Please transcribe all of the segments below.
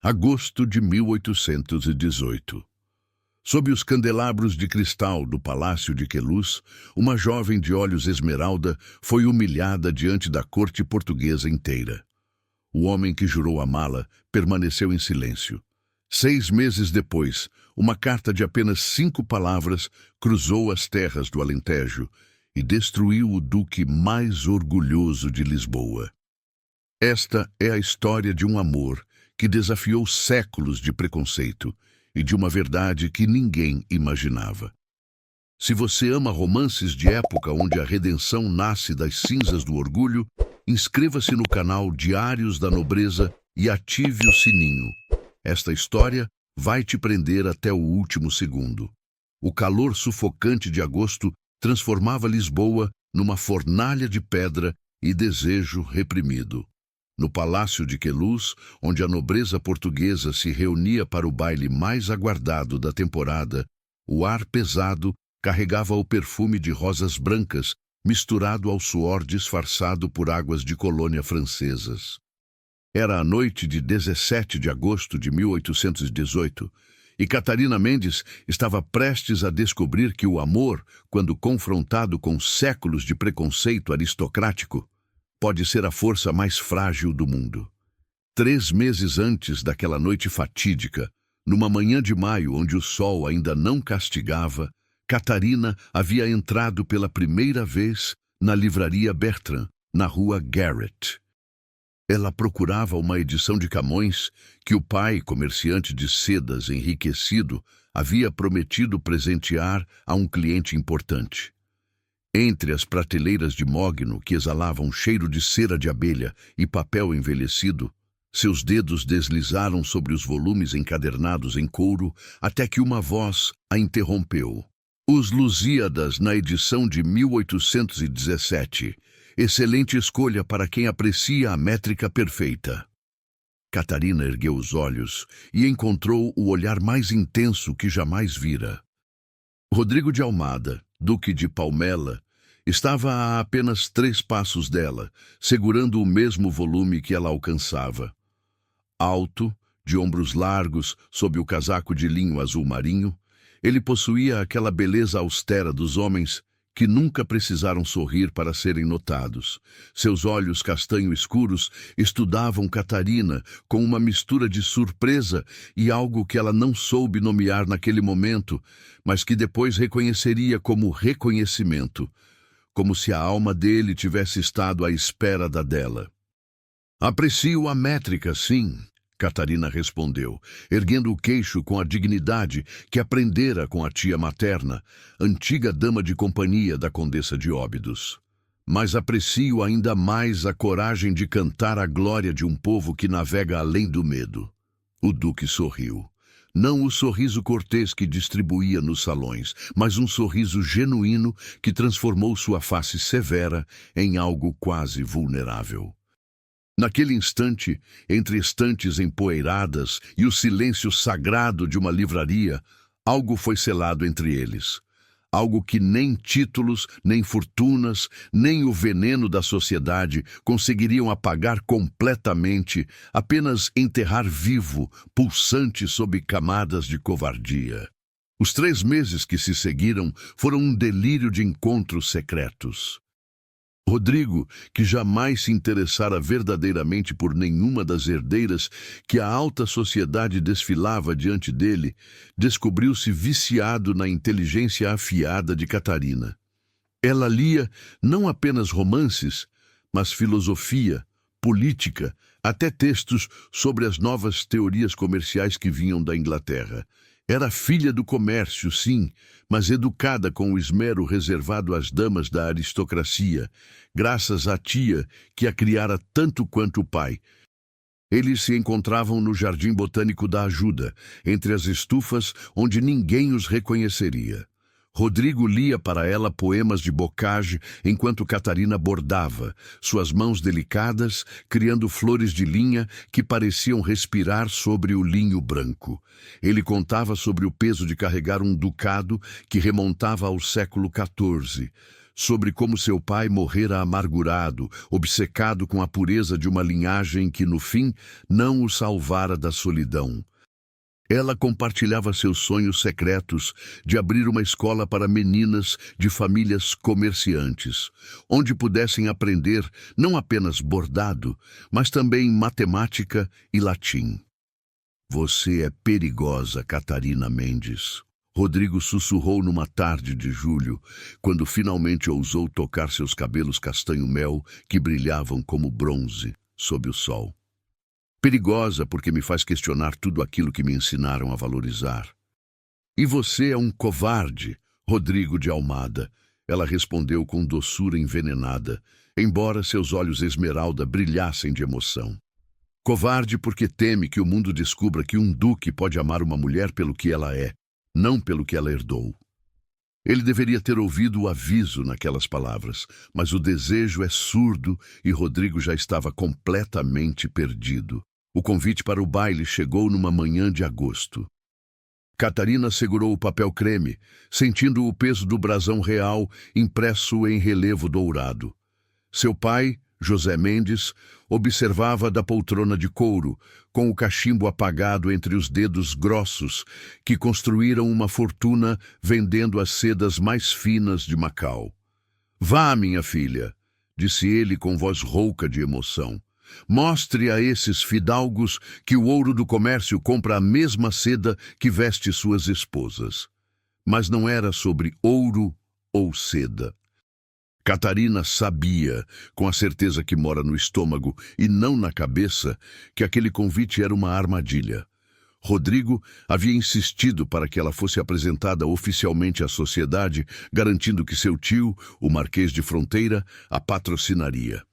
Agosto de 1818. Sob os candelabros de cristal do Palácio de Queluz, uma jovem de olhos esmeralda foi humilhada diante da corte portuguesa inteira. O homem que jurou amá-la permaneceu em silêncio. 6 meses depois, uma carta de apenas 5 palavras cruzou as terras do Alentejo e destruiu o duque mais orgulhoso de Lisboa. Esta é a história de um amor que desafiou séculos de preconceito e de uma verdade que ninguém imaginava. Se você ama romances de época onde a redenção nasce das cinzas do orgulho, inscreva-se no canal Diários da Nobreza e ative o sininho. Esta história vai te prender até o último segundo. O calor sufocante de agosto transformava Lisboa numa fornalha de pedra e desejo reprimido. No Palácio de Queluz, onde a nobreza portuguesa se reunia para o baile mais aguardado da temporada, o ar pesado carregava o perfume de rosas brancas, misturado ao suor disfarçado por águas de colônia francesas. Era a noite de 17 de agosto de 1818, e Catarina Mendes estava prestes a descobrir que o amor, quando confrontado com séculos de preconceito aristocrático, pode ser a força mais frágil do mundo. 3 meses antes daquela noite fatídica, numa manhã de maio onde o sol ainda não castigava, Catarina havia entrado pela primeira vez na livraria Bertrand, na rua Garrett. Ela procurava uma edição de Camões que o pai, comerciante de sedas enriquecido, havia prometido presentear a um cliente importante. Entre as prateleiras de mogno que exalavam cheiro de cera de abelha e papel envelhecido, seus dedos deslizaram sobre os volumes encadernados em couro até que uma voz a interrompeu. Os Lusíadas, na edição de 1817. Excelente escolha para quem aprecia a métrica perfeita. Catarina ergueu os olhos e encontrou o olhar mais intenso que jamais vira. Rodrigo de Almada, duque de Palmela, estava a apenas 3 passos dela, segurando o mesmo volume que ela alcançava. Alto, de ombros largos, sob o casaco de linho azul marinho, ele possuía aquela beleza austera dos homens que nunca precisaram sorrir para serem notados. Seus olhos castanho escuros estudavam Catarina com uma mistura de surpresa e algo que ela não soube nomear naquele momento, mas que depois reconheceria como reconhecimento, como se a alma dele tivesse estado à espera da dela. Aprecio a métrica, sim, Catarina respondeu, erguendo o queixo com a dignidade que aprendera com a tia materna, antiga dama de companhia da Condessa de Óbidos. Mas aprecio ainda mais a coragem de cantar a glória de um povo que navega além do medo. O duque sorriu. Não o sorriso cortês que distribuía nos salões, mas um sorriso genuíno que transformou sua face severa em algo quase vulnerável. Naquele instante, entre estantes empoeiradas e o silêncio sagrado de uma livraria, algo foi selado entre eles. Algo que nem títulos, nem fortunas, nem o veneno da sociedade conseguiriam apagar completamente, apenas enterrar vivo, pulsante sob camadas de covardia. Os 3 meses que se seguiram foram um delírio de encontros secretos. Rodrigo, que jamais se interessara verdadeiramente por nenhuma das herdeiras que a alta sociedade desfilava diante dele, descobriu-se viciado na inteligência afiada de Catarina. Ela lia não apenas romances, mas filosofia, política, até textos sobre as novas teorias comerciais que vinham da Inglaterra. Era filha do comércio, sim, mas educada com o esmero reservado às damas da aristocracia, graças à tia que a criara tanto quanto o pai. Eles se encontravam no Jardim Botânico da Ajuda, entre as estufas onde ninguém os reconheceria. Rodrigo lia para ela poemas de Bocage enquanto Catarina bordava, suas mãos delicadas criando flores de linha que pareciam respirar sobre o linho branco. Ele contava sobre o peso de carregar um ducado que remontava ao século XIV, sobre como seu pai morrera amargurado, obcecado com a pureza de uma linhagem que, no fim, não o salvara da solidão. Ela compartilhava seus sonhos secretos de abrir uma escola para meninas de famílias comerciantes, onde pudessem aprender não apenas bordado, mas também matemática e latim. Você é perigosa, Catarina Mendes. Rodrigo sussurrou numa tarde de julho, quando finalmente ousou tocar seus cabelos castanho-mel que brilhavam como bronze sob o sol. Perigosa porque me faz questionar tudo aquilo que me ensinaram a valorizar. E você é um covarde, Rodrigo de Almada, ela respondeu com doçura envenenada, embora seus olhos esmeralda brilhassem de emoção. Covarde porque teme que o mundo descubra que um duque pode amar uma mulher pelo que ela é, não pelo que ela herdou. Ele deveria ter ouvido o aviso naquelas palavras, mas o desejo é surdo e Rodrigo já estava completamente perdido. O convite para o baile chegou numa manhã de agosto. Catarina segurou o papel creme, sentindo o peso do brasão real impresso em relevo dourado. Seu pai, José Mendes, observava da poltrona de couro, com o cachimbo apagado entre os dedos grossos, que construíram uma fortuna vendendo as sedas mais finas de Macau. "Vá, minha filha", disse ele com voz rouca de emoção. "Mostre a esses fidalgos que o ouro do comércio compra a mesma seda que veste suas esposas." Mas não era sobre ouro ou seda. Catarina sabia, com a certeza que mora no estômago e não na cabeça, que aquele convite era uma armadilha. Rodrigo havia insistido para que ela fosse apresentada oficialmente à sociedade, garantindo que seu tio, o Marquês de Fronteira, a patrocinaria.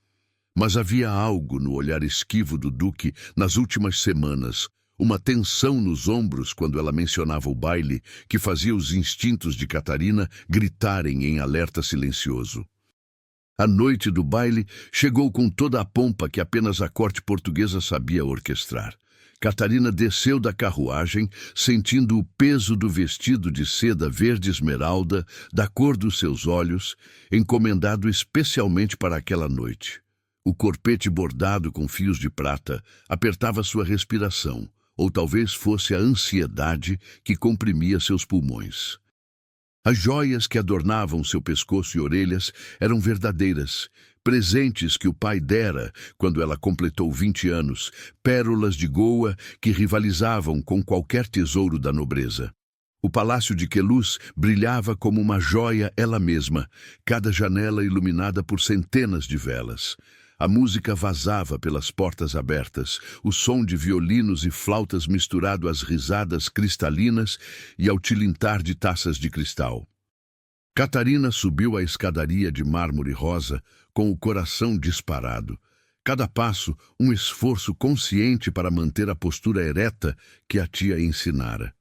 Mas havia algo no olhar esquivo do duque nas últimas semanas, uma tensão nos ombros quando ela mencionava o baile que fazia os instintos de Catarina gritarem em alerta silencioso. A noite do baile chegou com toda a pompa que apenas a corte portuguesa sabia orquestrar. Catarina desceu da carruagem, sentindo o peso do vestido de seda verde esmeralda, da cor dos seus olhos, encomendado especialmente para aquela noite. O corpete bordado com fios de prata apertava sua respiração, ou talvez fosse a ansiedade que comprimia seus pulmões. As joias que adornavam seu pescoço e orelhas eram verdadeiras, presentes que o pai dera quando ela completou 20 anos, pérolas de Goa que rivalizavam com qualquer tesouro da nobreza. O palácio de Queluz brilhava como uma joia ela mesma, cada janela iluminada por centenas de velas. A música vazava pelas portas abertas, o som de violinos e flautas misturado às risadas cristalinas e ao tilintar de taças de cristal. Catarina subiu a escadaria de mármore rosa com o coração disparado. Cada passo, um esforço consciente para manter a postura ereta que a tia ensinara.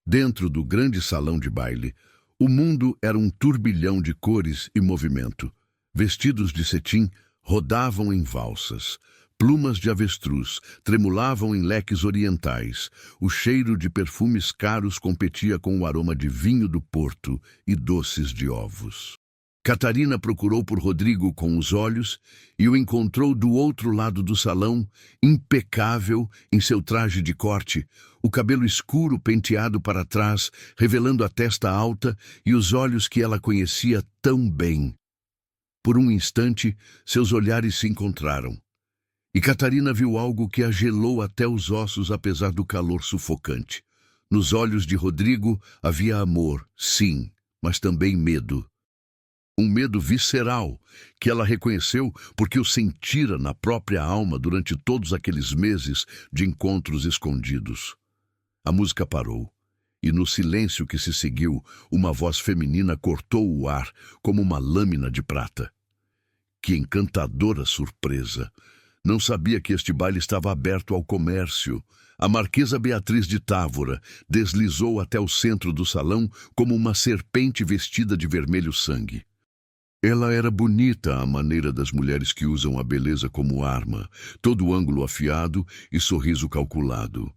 Dentro do grande salão de baile, o mundo era um turbilhão de cores e movimento. Vestidos de cetim rodavam em valsas, plumas de avestruz tremulavam em leques orientais, o cheiro de perfumes caros competia com o aroma de vinho do Porto e doces de ovos. Catarina procurou por Rodrigo com os olhos e o encontrou do outro lado do salão, impecável em seu traje de corte, o cabelo escuro penteado para trás, revelando a testa alta e os olhos que ela conhecia tão bem. Por um instante, seus olhares se encontraram. E Catarina viu algo que a gelou até os ossos apesar do calor sufocante. Nos olhos de Rodrigo havia amor, sim, mas também medo. Um medo visceral, que ela reconheceu porque o sentira na própria alma durante todos aqueles meses de encontros escondidos. A música parou, e no silêncio que se seguiu, uma voz feminina cortou o ar como uma lâmina de prata. Que encantadora surpresa! Não sabia que este baile estava aberto ao comércio. A Marquesa Beatriz de Távora deslizou até o centro do salão como uma serpente vestida de vermelho sangue. Ela era bonita à maneira das mulheres que usam a beleza como arma, todo ângulo afiado e sorriso calculado.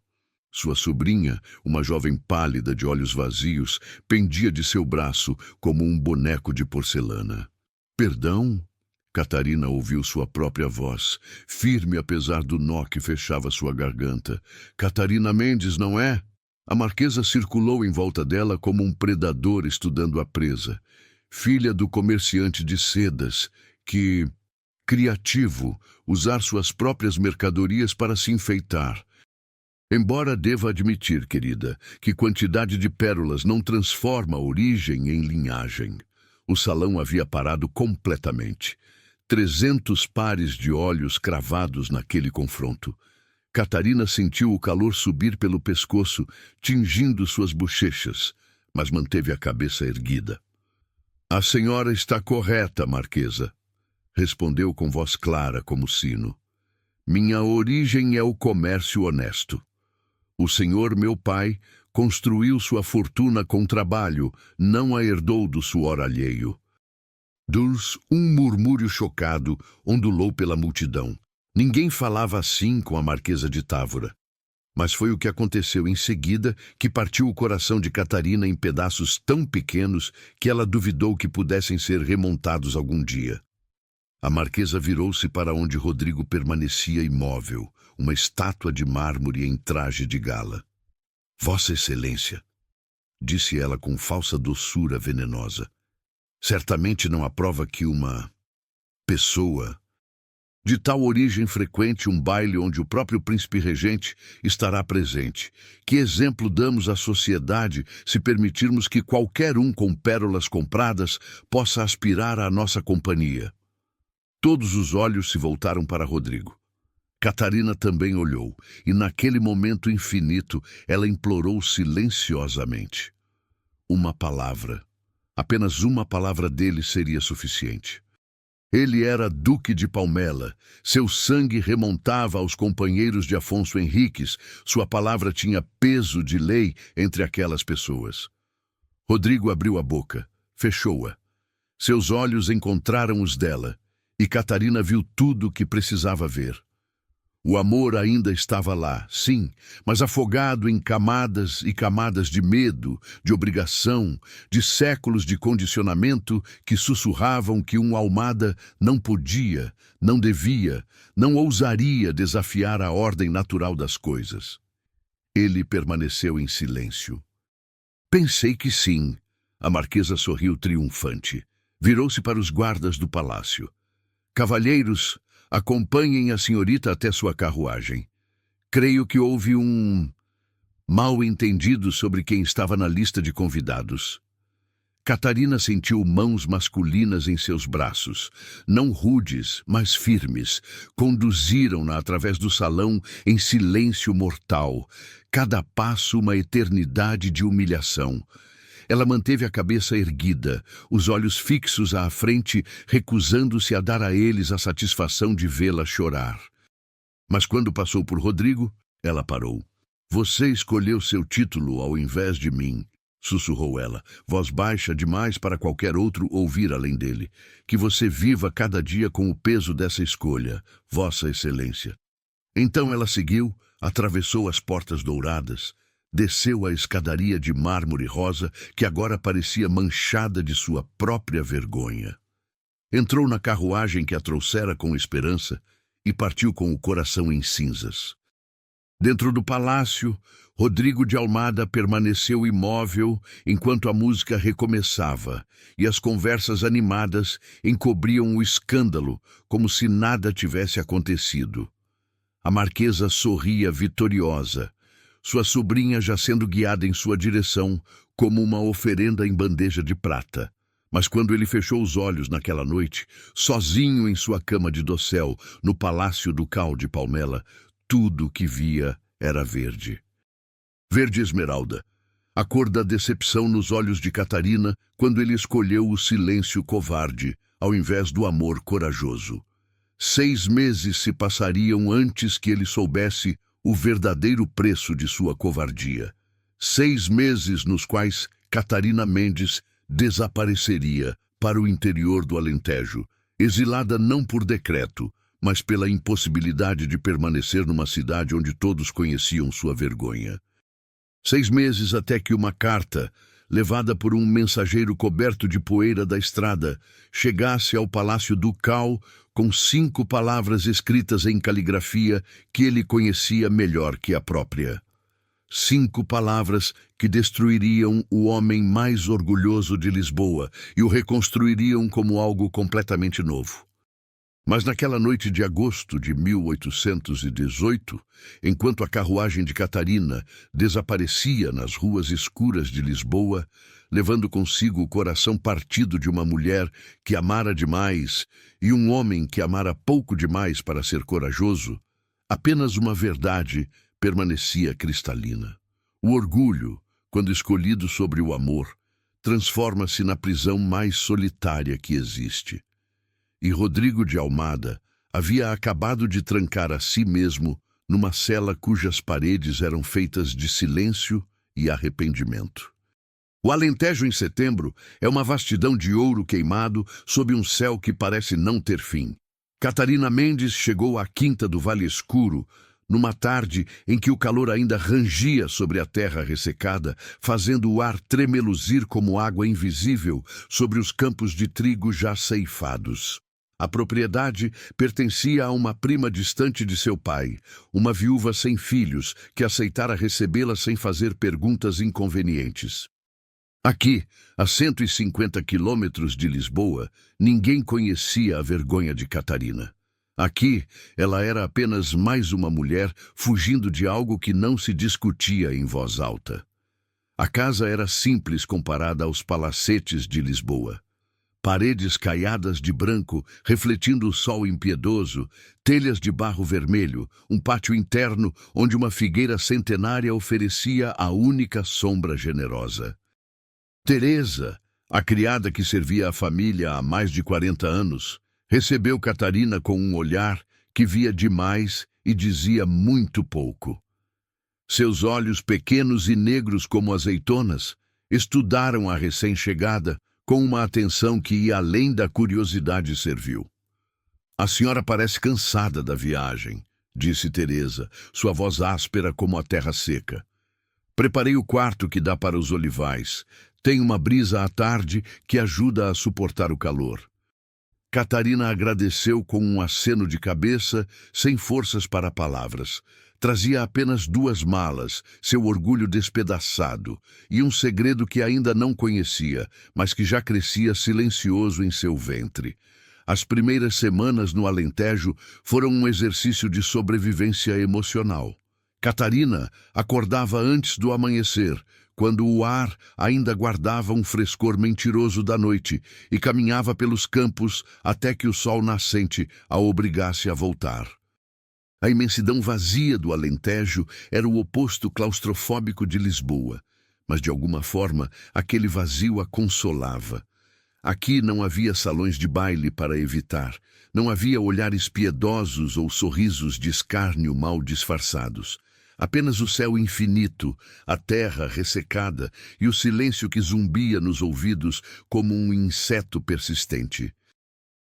Sua sobrinha, uma jovem pálida de olhos vazios, pendia de seu braço como um boneco de porcelana. Perdão? Catarina ouviu sua própria voz, firme apesar do nó que fechava sua garganta. Catarina Mendes, não é? A marquesa circulou em volta dela como um predador estudando a presa. Filha do comerciante de sedas, que, criativo, usar suas próprias mercadorias para se enfeitar. Embora deva admitir, querida, que quantidade de pérolas não transforma origem em linhagem. O salão havia parado completamente. 300 pares de olhos cravados naquele confronto. Catarina sentiu o calor subir pelo pescoço, tingindo suas bochechas, mas manteve a cabeça erguida. A senhora está correta, marquesa, respondeu com voz clara como sino. Minha origem é o comércio honesto. O senhor, meu pai, construiu sua fortuna com trabalho, não a herdou do suor alheio. Um murmúrio chocado ondulou pela multidão. Ninguém falava assim com a marquesa de Távora. Mas foi o que aconteceu em seguida que partiu o coração de Catarina em pedaços tão pequenos que ela duvidou que pudessem ser remontados algum dia. A marquesa virou-se para onde Rodrigo permanecia imóvel, uma estátua de mármore em traje de gala. Vossa Excelência, disse ela com falsa doçura venenosa. Certamente não há prova que uma pessoa de tal origem frequente um baile onde o próprio príncipe regente estará presente. Que exemplo damos à sociedade se permitirmos que qualquer um com pérolas compradas possa aspirar à nossa companhia? Todos os olhos se voltaram para Rodrigo. Catarina também olhou, e naquele momento infinito ela implorou silenciosamente. Uma palavra. Apenas uma palavra dele seria suficiente. Ele era duque de Palmela, seu sangue remontava aos companheiros de Afonso Henriques, sua palavra tinha peso de lei entre aquelas pessoas. Rodrigo abriu a boca, fechou-a. Seus olhos encontraram os dela, e Catarina viu tudo o que precisava ver. O amor ainda estava lá, sim, mas afogado em camadas e camadas de medo, de obrigação, de séculos de condicionamento que sussurravam que um Almada não podia, não devia, não ousaria desafiar a ordem natural das coisas. Ele permaneceu em silêncio. Pensei que sim. A marquesa sorriu triunfante. Virou-se para os guardas do palácio. Cavalheiros, acompanhem a senhorita até sua carruagem. Creio que houve um mal-entendido sobre quem estava na lista de convidados. Catarina sentiu mãos masculinas em seus braços, não rudes, mas firmes. Conduziram-na através do salão em silêncio mortal, cada passo uma eternidade de humilhação. Ela manteve a cabeça erguida, os olhos fixos à frente, recusando-se a dar a eles a satisfação de vê-la chorar. Mas quando passou por Rodrigo, ela parou. Você escolheu seu título ao invés de mim, sussurrou ela, voz baixa demais para qualquer outro ouvir além dele. Que você viva cada dia com o peso dessa escolha, Vossa Excelência. Então ela seguiu, atravessou as portas douradas, desceu a escadaria de mármore rosa que agora parecia manchada de sua própria vergonha. Entrou na carruagem que a trouxera com esperança e partiu com o coração em cinzas. Dentro do palácio, Rodrigo de Almada permaneceu imóvel enquanto a música recomeçava e as conversas animadas encobriam o escândalo como se nada tivesse acontecido. A marquesa sorria vitoriosa, sua sobrinha já sendo guiada em sua direção como uma oferenda em bandeja de prata. Mas quando ele fechou os olhos naquela noite, sozinho em sua cama de dossel, no palácio ducal de Palmela, tudo o que via era verde. Verde esmeralda, a cor da decepção nos olhos de Catarina quando ele escolheu o silêncio covarde ao invés do amor corajoso. 6 meses se passariam antes que ele soubesse o verdadeiro preço de sua covardia. 6 meses nos quais Catarina Mendes desapareceria para o interior do Alentejo, exilada não por decreto, mas pela impossibilidade de permanecer numa cidade onde todos conheciam sua vergonha. 6 meses até que uma carta, levada por um mensageiro coberto de poeira da estrada, chegasse ao palácio ducal com 5 palavras escritas em caligrafia que ele conhecia melhor que a própria. 5 palavras que destruiriam o homem mais orgulhoso de Lisboa e o reconstruiriam como algo completamente novo. Mas naquela noite de agosto de 1818, enquanto a carruagem de Catarina desaparecia nas ruas escuras de Lisboa, levando consigo o coração partido de uma mulher que amara demais e um homem que amara pouco demais para ser corajoso, apenas uma verdade permanecia cristalina. O orgulho, quando escolhido sobre o amor, transforma-se na prisão mais solitária que existe. E Rodrigo de Almada havia acabado de trancar a si mesmo numa cela cujas paredes eram feitas de silêncio e arrependimento. O Alentejo em setembro é uma vastidão de ouro queimado sob um céu que parece não ter fim. Catarina Mendes chegou à quinta do Vale Escuro, numa tarde em que o calor ainda rangia sobre a terra ressecada, fazendo o ar tremeluzir como água invisível sobre os campos de trigo já ceifados. A propriedade pertencia a uma prima distante de seu pai, uma viúva sem filhos, que aceitara recebê-la sem fazer perguntas inconvenientes. Aqui, a 150 quilômetros de Lisboa, ninguém conhecia a vergonha de Catarina. Aqui, ela era apenas mais uma mulher fugindo de algo que não se discutia em voz alta. A casa era simples comparada aos palacetes de Lisboa. Paredes caiadas de branco, refletindo o sol impiedoso, telhas de barro vermelho, um pátio interno onde uma figueira centenária oferecia a única sombra generosa. Teresa, a criada que servia a família há mais de 40 anos, recebeu Catarina com um olhar que via demais e dizia muito pouco. Seus olhos pequenos e negros como azeitonas estudaram a recém-chegada com uma atenção que ia além da curiosidade servil. "A senhora parece cansada da viagem", disse Teresa, sua voz áspera como a terra seca. "Preparei o quarto que dá para os olivais. Tem uma brisa à tarde que ajuda a suportar o calor." Catarina agradeceu com um aceno de cabeça, sem forças para palavras. Trazia apenas 2 malas, seu orgulho despedaçado, e um segredo que ainda não conhecia, mas que já crescia silencioso em seu ventre. As primeiras semanas no Alentejo foram um exercício de sobrevivência emocional. Catarina acordava antes do amanhecer, quando o ar ainda guardava um frescor mentiroso da noite, e caminhava pelos campos até que o sol nascente a obrigasse a voltar. A imensidão vazia do Alentejo era o oposto claustrofóbico de Lisboa, mas de alguma forma aquele vazio a consolava. Aqui não havia salões de baile para evitar, não havia olhares piedosos ou sorrisos de escárnio mal disfarçados. Apenas o céu infinito, a terra ressecada e o silêncio que zumbia nos ouvidos como um inseto persistente.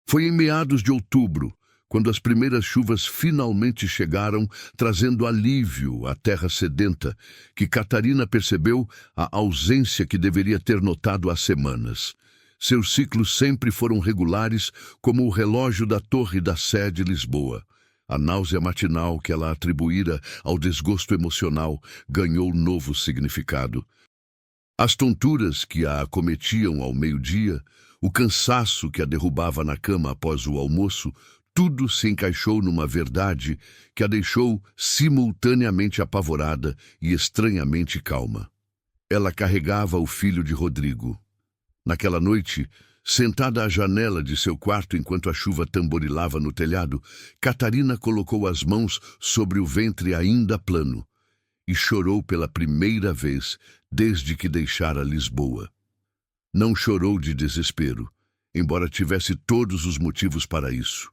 Foi em meados de outubro, quando as primeiras chuvas finalmente chegaram, trazendo alívio à terra sedenta, que Catarina percebeu a ausência que deveria ter notado há semanas. Seus ciclos sempre foram regulares, como o relógio da Torre da Sé de Lisboa. A náusea matinal que ela atribuíra ao desgosto emocional ganhou novo significado. As tonturas que a acometiam ao meio-dia, o cansaço que a derrubava na cama após o almoço, tudo se encaixou numa verdade que a deixou simultaneamente apavorada e estranhamente calma. Ela carregava o filho de Rodrigo. Naquela noite, sentada à janela de seu quarto enquanto a chuva tamborilava no telhado, Catarina colocou as mãos sobre o ventre ainda plano e chorou pela primeira vez desde que deixara Lisboa. Não chorou de desespero, embora tivesse todos os motivos para isso.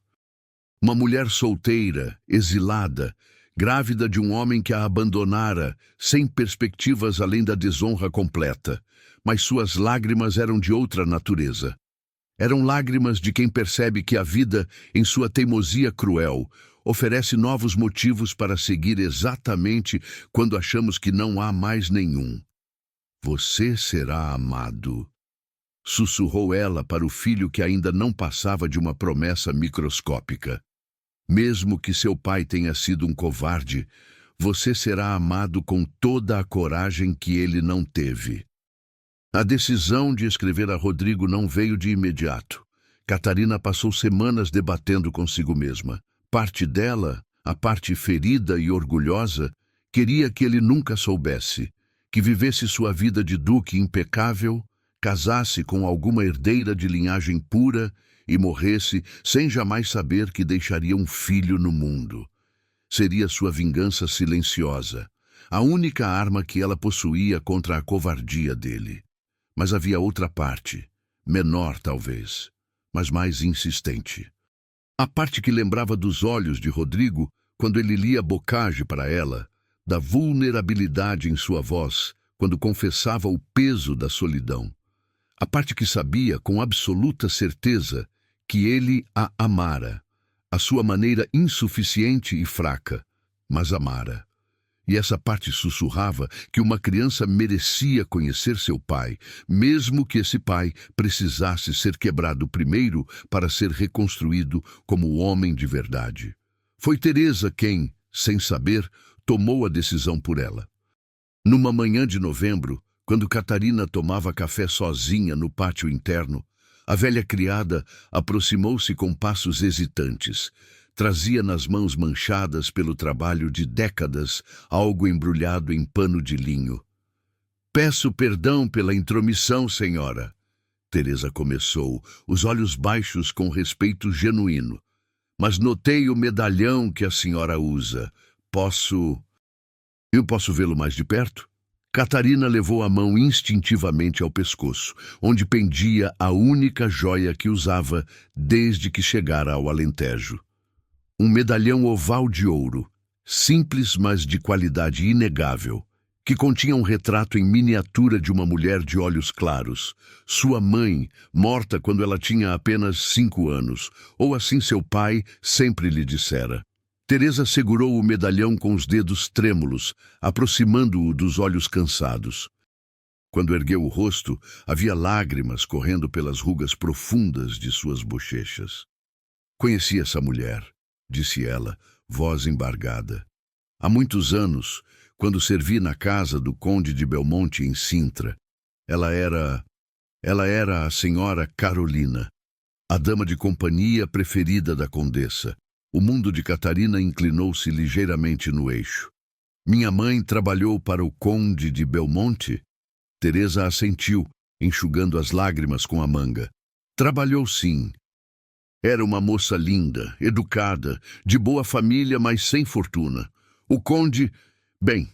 Uma mulher solteira, exilada, grávida de um homem que a abandonara, sem perspectivas além da desonra completa, mas suas lágrimas eram de outra natureza. Eram lágrimas de quem percebe que a vida, em sua teimosia cruel, oferece novos motivos para seguir exatamente quando achamos que não há mais nenhum. Você será amado, sussurrou ela para o filho que ainda não passava de uma promessa microscópica. Mesmo que seu pai tenha sido um covarde, você será amado com toda a coragem que ele não teve. A decisão de escrever a Rodrigo não veio de imediato. Catarina passou semanas debatendo consigo mesma. Parte dela, a parte ferida e orgulhosa, queria que ele nunca soubesse, que vivesse sua vida de duque impecável, casasse com alguma herdeira de linhagem pura e morresse sem jamais saber que deixaria um filho no mundo. Seria sua vingança silenciosa, a única arma que ela possuía contra a covardia dele. Mas havia outra parte, menor talvez, mas mais insistente. A parte que lembrava dos olhos de Rodrigo quando ele lia bocage para ela, da vulnerabilidade em sua voz quando confessava o peso da solidão. A parte que sabia com absoluta certeza que ele a amara, à sua maneira insuficiente e fraca, mas amara. E essa parte sussurrava que uma criança merecia conhecer seu pai, mesmo que esse pai precisasse ser quebrado primeiro para ser reconstruído como homem de verdade. Foi Teresa quem, sem saber, tomou a decisão por ela. Numa manhã de novembro, quando Catarina tomava café sozinha no pátio interno, a velha criada aproximou-se com passos hesitantes. Trazia nas mãos manchadas pelo trabalho de décadas algo embrulhado em pano de linho. Peço perdão pela intromissão, senhora. Teresa começou, os olhos baixos com respeito genuíno. Mas notei o medalhão que a senhora usa. Eu posso vê-lo mais de perto? Catarina levou a mão instintivamente ao pescoço, onde pendia a única joia que usava desde que chegara ao Alentejo. Um medalhão oval de ouro, simples mas de qualidade inegável, que continha um retrato em miniatura de uma mulher de olhos claros, sua mãe, morta quando ela tinha apenas 5 anos, ou assim seu pai sempre lhe dissera. Teresa segurou o medalhão com os dedos trêmulos, aproximando-o dos olhos cansados. Quando ergueu o rosto, havia lágrimas correndo pelas rugas profundas de suas bochechas. Conheci essa mulher, disse ela, voz embargada. Há muitos anos, quando servi na casa do conde de Belmonte em Sintra. Ela era a senhora Carolina, a dama de companhia preferida da condessa. O mundo de Catarina inclinou-se ligeiramente no eixo. Minha mãe trabalhou para o conde de Belmonte? Teresa assentiu, enxugando as lágrimas com a manga. Trabalhou sim. Era uma moça linda, educada, de boa família, mas sem fortuna. O conde, bem,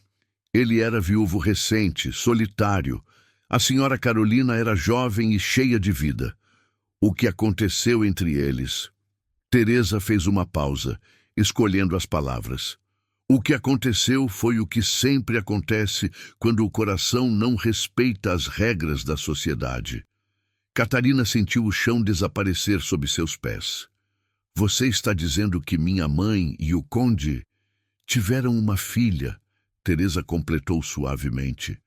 ele era viúvo recente, solitário. A senhora Carolina era jovem e cheia de vida. O que aconteceu entre eles? Teresa fez uma pausa, escolhendo as palavras. O que aconteceu foi o que sempre acontece quando o coração não respeita as regras da sociedade. Catarina sentiu o chão desaparecer sob seus pés. Você está dizendo que minha mãe e o conde tiveram uma filha, Teresa completou suavemente.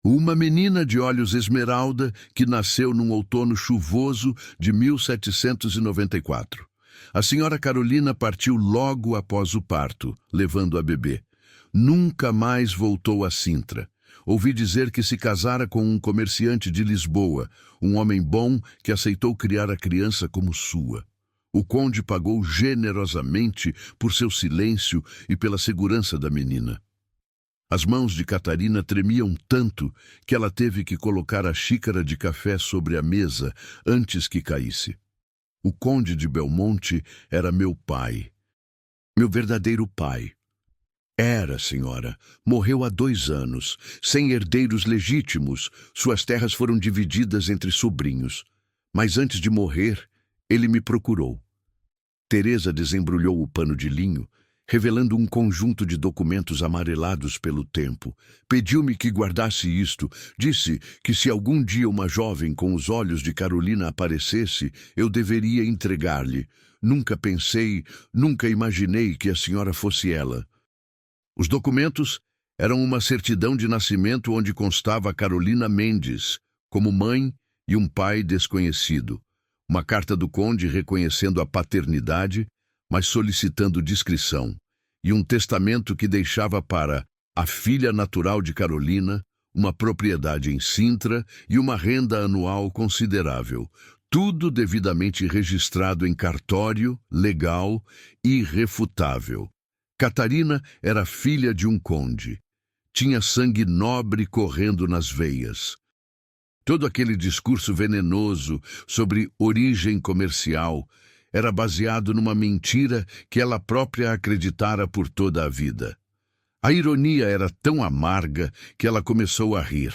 Uma menina de olhos esmeralda que nasceu num outono chuvoso de 1794. A senhora Carolina partiu logo após o parto, levando a bebê. Nunca mais voltou a Sintra. Ouvi dizer que se casara com um comerciante de Lisboa, um homem bom que aceitou criar a criança como sua. O conde pagou generosamente por seu silêncio e pela segurança da menina. As mãos de Catarina tremiam tanto que ela teve que colocar a xícara de café sobre a mesa antes que caísse. O conde de Belmonte era meu pai, meu verdadeiro pai. Era, senhora. Morreu há 2 anos, sem herdeiros legítimos. Suas terras foram divididas entre sobrinhos. Mas antes de morrer, ele me procurou. Teresa desembrulhou o pano de linho, revelando um conjunto de documentos amarelados pelo tempo. Pediu-me que guardasse isto. Disse que se algum dia uma jovem com os olhos de Carolina aparecesse, eu deveria entregar-lhe. Nunca imaginei que a senhora fosse ela. Os documentos Eram uma certidão de nascimento onde constava Carolina Mendes como mãe e um pai desconhecido. Uma carta do conde reconhecendo a paternidade, mas solicitando discrição. E um testamento que deixava para a filha natural de Carolina uma propriedade em Sintra e uma renda anual considerável. Tudo devidamente registrado em cartório, legal e irrefutável. Catarina era filha de um conde. Tinha sangue nobre correndo nas veias. Todo aquele discurso venenoso sobre origem comercial era baseado numa mentira que ela própria acreditara por toda a vida. A ironia era tão amarga que ela começou a rir.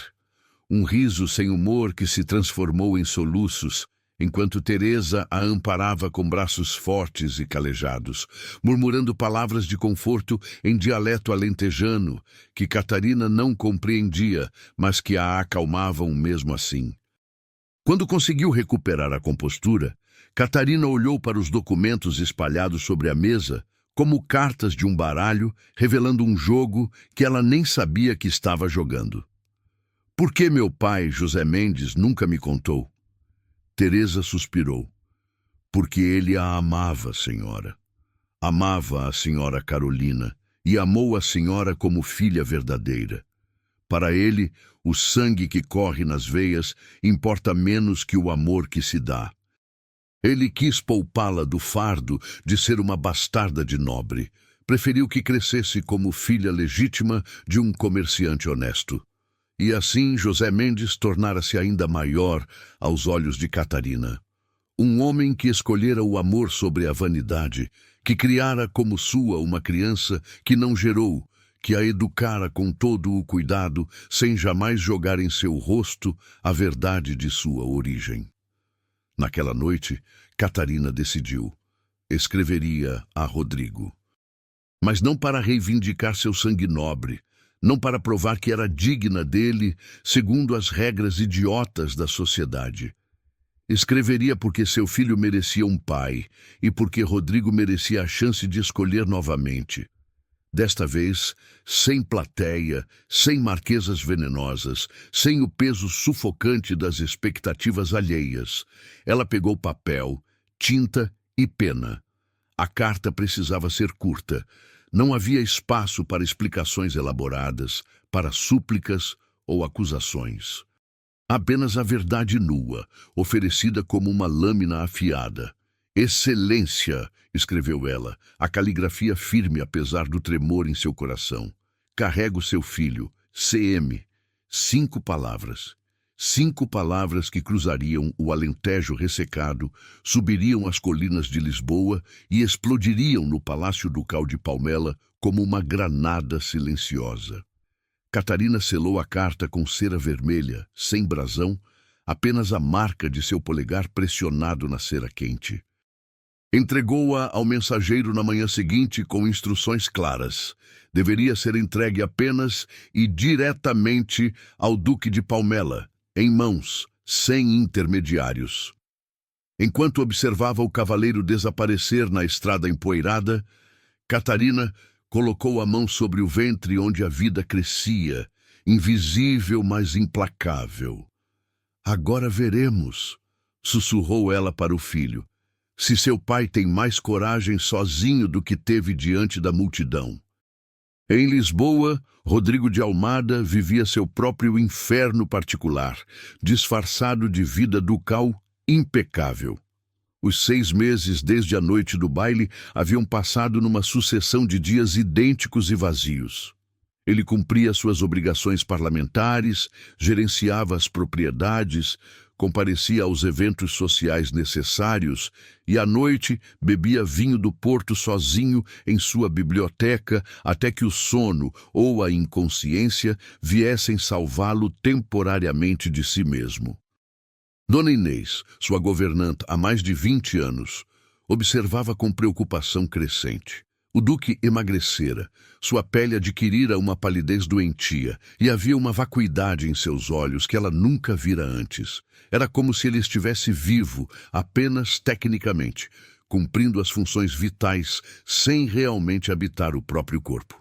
Um riso sem humor que se transformou em soluços, enquanto Teresa a amparava com braços fortes e calejados, murmurando palavras de conforto em dialeto alentejano, que Catarina não compreendia, mas que a acalmavam mesmo assim. Quando conseguiu recuperar a compostura, Catarina olhou para os documentos espalhados sobre a mesa, como cartas de um baralho, revelando um jogo que ela nem sabia que estava jogando. Por que meu pai, José Mendes, nunca me contou? Teresa suspirou. Porque ele a amava, senhora. Amava a senhora Carolina e amou a senhora como filha verdadeira. Para ele, o sangue que corre nas veias importa menos que o amor que se dá. Ele quis poupá-la do fardo de ser uma bastarda de nobre. Preferiu que crescesse como filha legítima de um comerciante honesto. E assim José Mendes tornara-se ainda maior aos olhos de Catarina. Um homem que escolhera o amor sobre a vanidade, que criara como sua uma criança que não gerou, que a educara com todo o cuidado, sem jamais jogar em seu rosto a verdade de sua origem. Naquela noite, Catarina decidiu. Escreveria a Rodrigo. Mas não para reivindicar seu sangue nobre, não para provar que era digna dele, segundo as regras idiotas da sociedade. Escreveria porque seu filho merecia um pai e porque Rodrigo merecia a chance de escolher novamente. Desta vez, sem plateia, sem marquesas venenosas, sem o peso sufocante das expectativas alheias. Ela pegou papel, tinta e pena. A carta precisava ser curta. Não havia espaço para explicações elaboradas, para súplicas ou acusações. Apenas a verdade nua, oferecida como uma lâmina afiada. Excelência, escreveu ela, a caligrafia firme apesar do tremor em seu coração. Carrego seu filho, CM. 5 palavras. 5 palavras que cruzariam o Alentejo ressecado, subiriam as colinas de Lisboa e explodiriam no Palácio Ducal de Palmela como uma granada silenciosa. Catarina selou a carta com cera vermelha, sem brasão, apenas a marca de seu polegar pressionado na cera quente. Entregou-a ao mensageiro na manhã seguinte com instruções claras. Deveria ser entregue apenas e diretamente ao Duque de Palmela, em mãos, sem intermediários. Enquanto observava o cavaleiro desaparecer na estrada empoeirada, Catarina colocou a mão sobre o ventre onde a vida crescia, invisível mas implacável. Agora veremos, sussurrou ela para o filho, se seu pai tem mais coragem sozinho do que teve diante da multidão. Em Lisboa, Rodrigo de Almada vivia seu próprio inferno particular, disfarçado de vida ducal impecável. Os 6 meses desde a noite do baile haviam passado numa sucessão de dias idênticos e vazios. Ele cumpria suas obrigações parlamentares, gerenciava as propriedades, comparecia aos eventos sociais necessários e, à noite, bebia vinho do Porto sozinho em sua biblioteca até que o sono ou a inconsciência viessem salvá-lo temporariamente de si mesmo. Dona Inês, sua governanta há mais de 20 anos, observava com preocupação crescente. O duque emagrecera, sua pele adquirira uma palidez doentia e havia uma vacuidade em seus olhos que ela nunca vira antes. Era como se ele estivesse vivo, apenas tecnicamente, cumprindo as funções vitais sem realmente habitar o próprio corpo.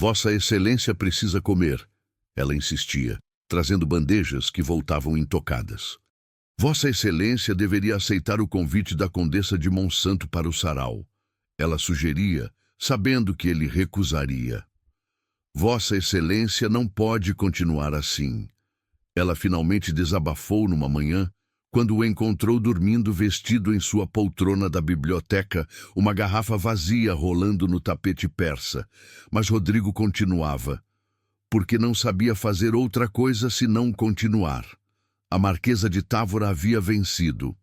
Vossa Excelência precisa comer, ela insistia, trazendo bandejas que voltavam intocadas. Vossa Excelência deveria aceitar o convite da Condessa de Monsanto para o sarau. Ela sugeria, sabendo que ele recusaria. Vossa Excelência não pode continuar assim. Ela finalmente desabafou numa manhã, quando o encontrou dormindo vestido em sua poltrona da biblioteca, uma garrafa vazia rolando no tapete persa. Mas Rodrigo continuava, porque não sabia fazer outra coisa senão continuar. A Marquesa de Távora havia vencido.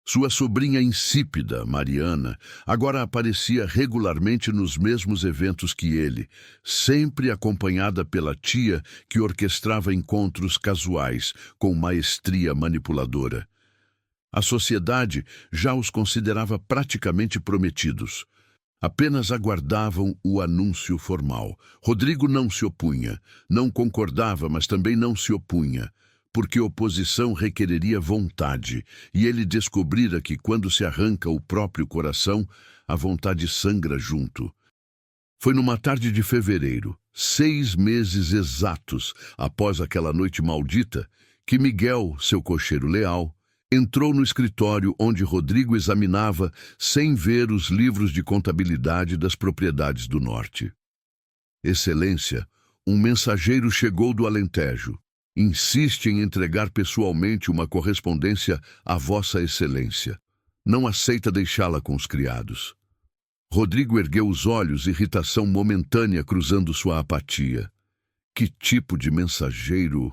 Sua sobrinha insípida, Mariana, agora aparecia regularmente nos mesmos eventos que ele, sempre acompanhada pela tia que orquestrava encontros casuais com maestria manipuladora. A sociedade já os considerava praticamente prometidos. Apenas aguardavam o anúncio formal. Rodrigo não se opunha, não concordava, mas também não se opunha, porque oposição requereria vontade, e ele descobrira que quando se arranca o próprio coração, a vontade sangra junto. Foi numa tarde de fevereiro, 6 meses exatos após aquela noite maldita, que Miguel, seu cocheiro leal, entrou no escritório onde Rodrigo examinava, sem ver, os livros de contabilidade das propriedades do norte. Excelência, um mensageiro chegou do Alentejo. Insiste em entregar pessoalmente uma correspondência a Vossa Excelência. Não aceita deixá-la com os criados. Rodrigo ergueu os olhos, irritação momentânea cruzando sua apatia. Que tipo de mensageiro?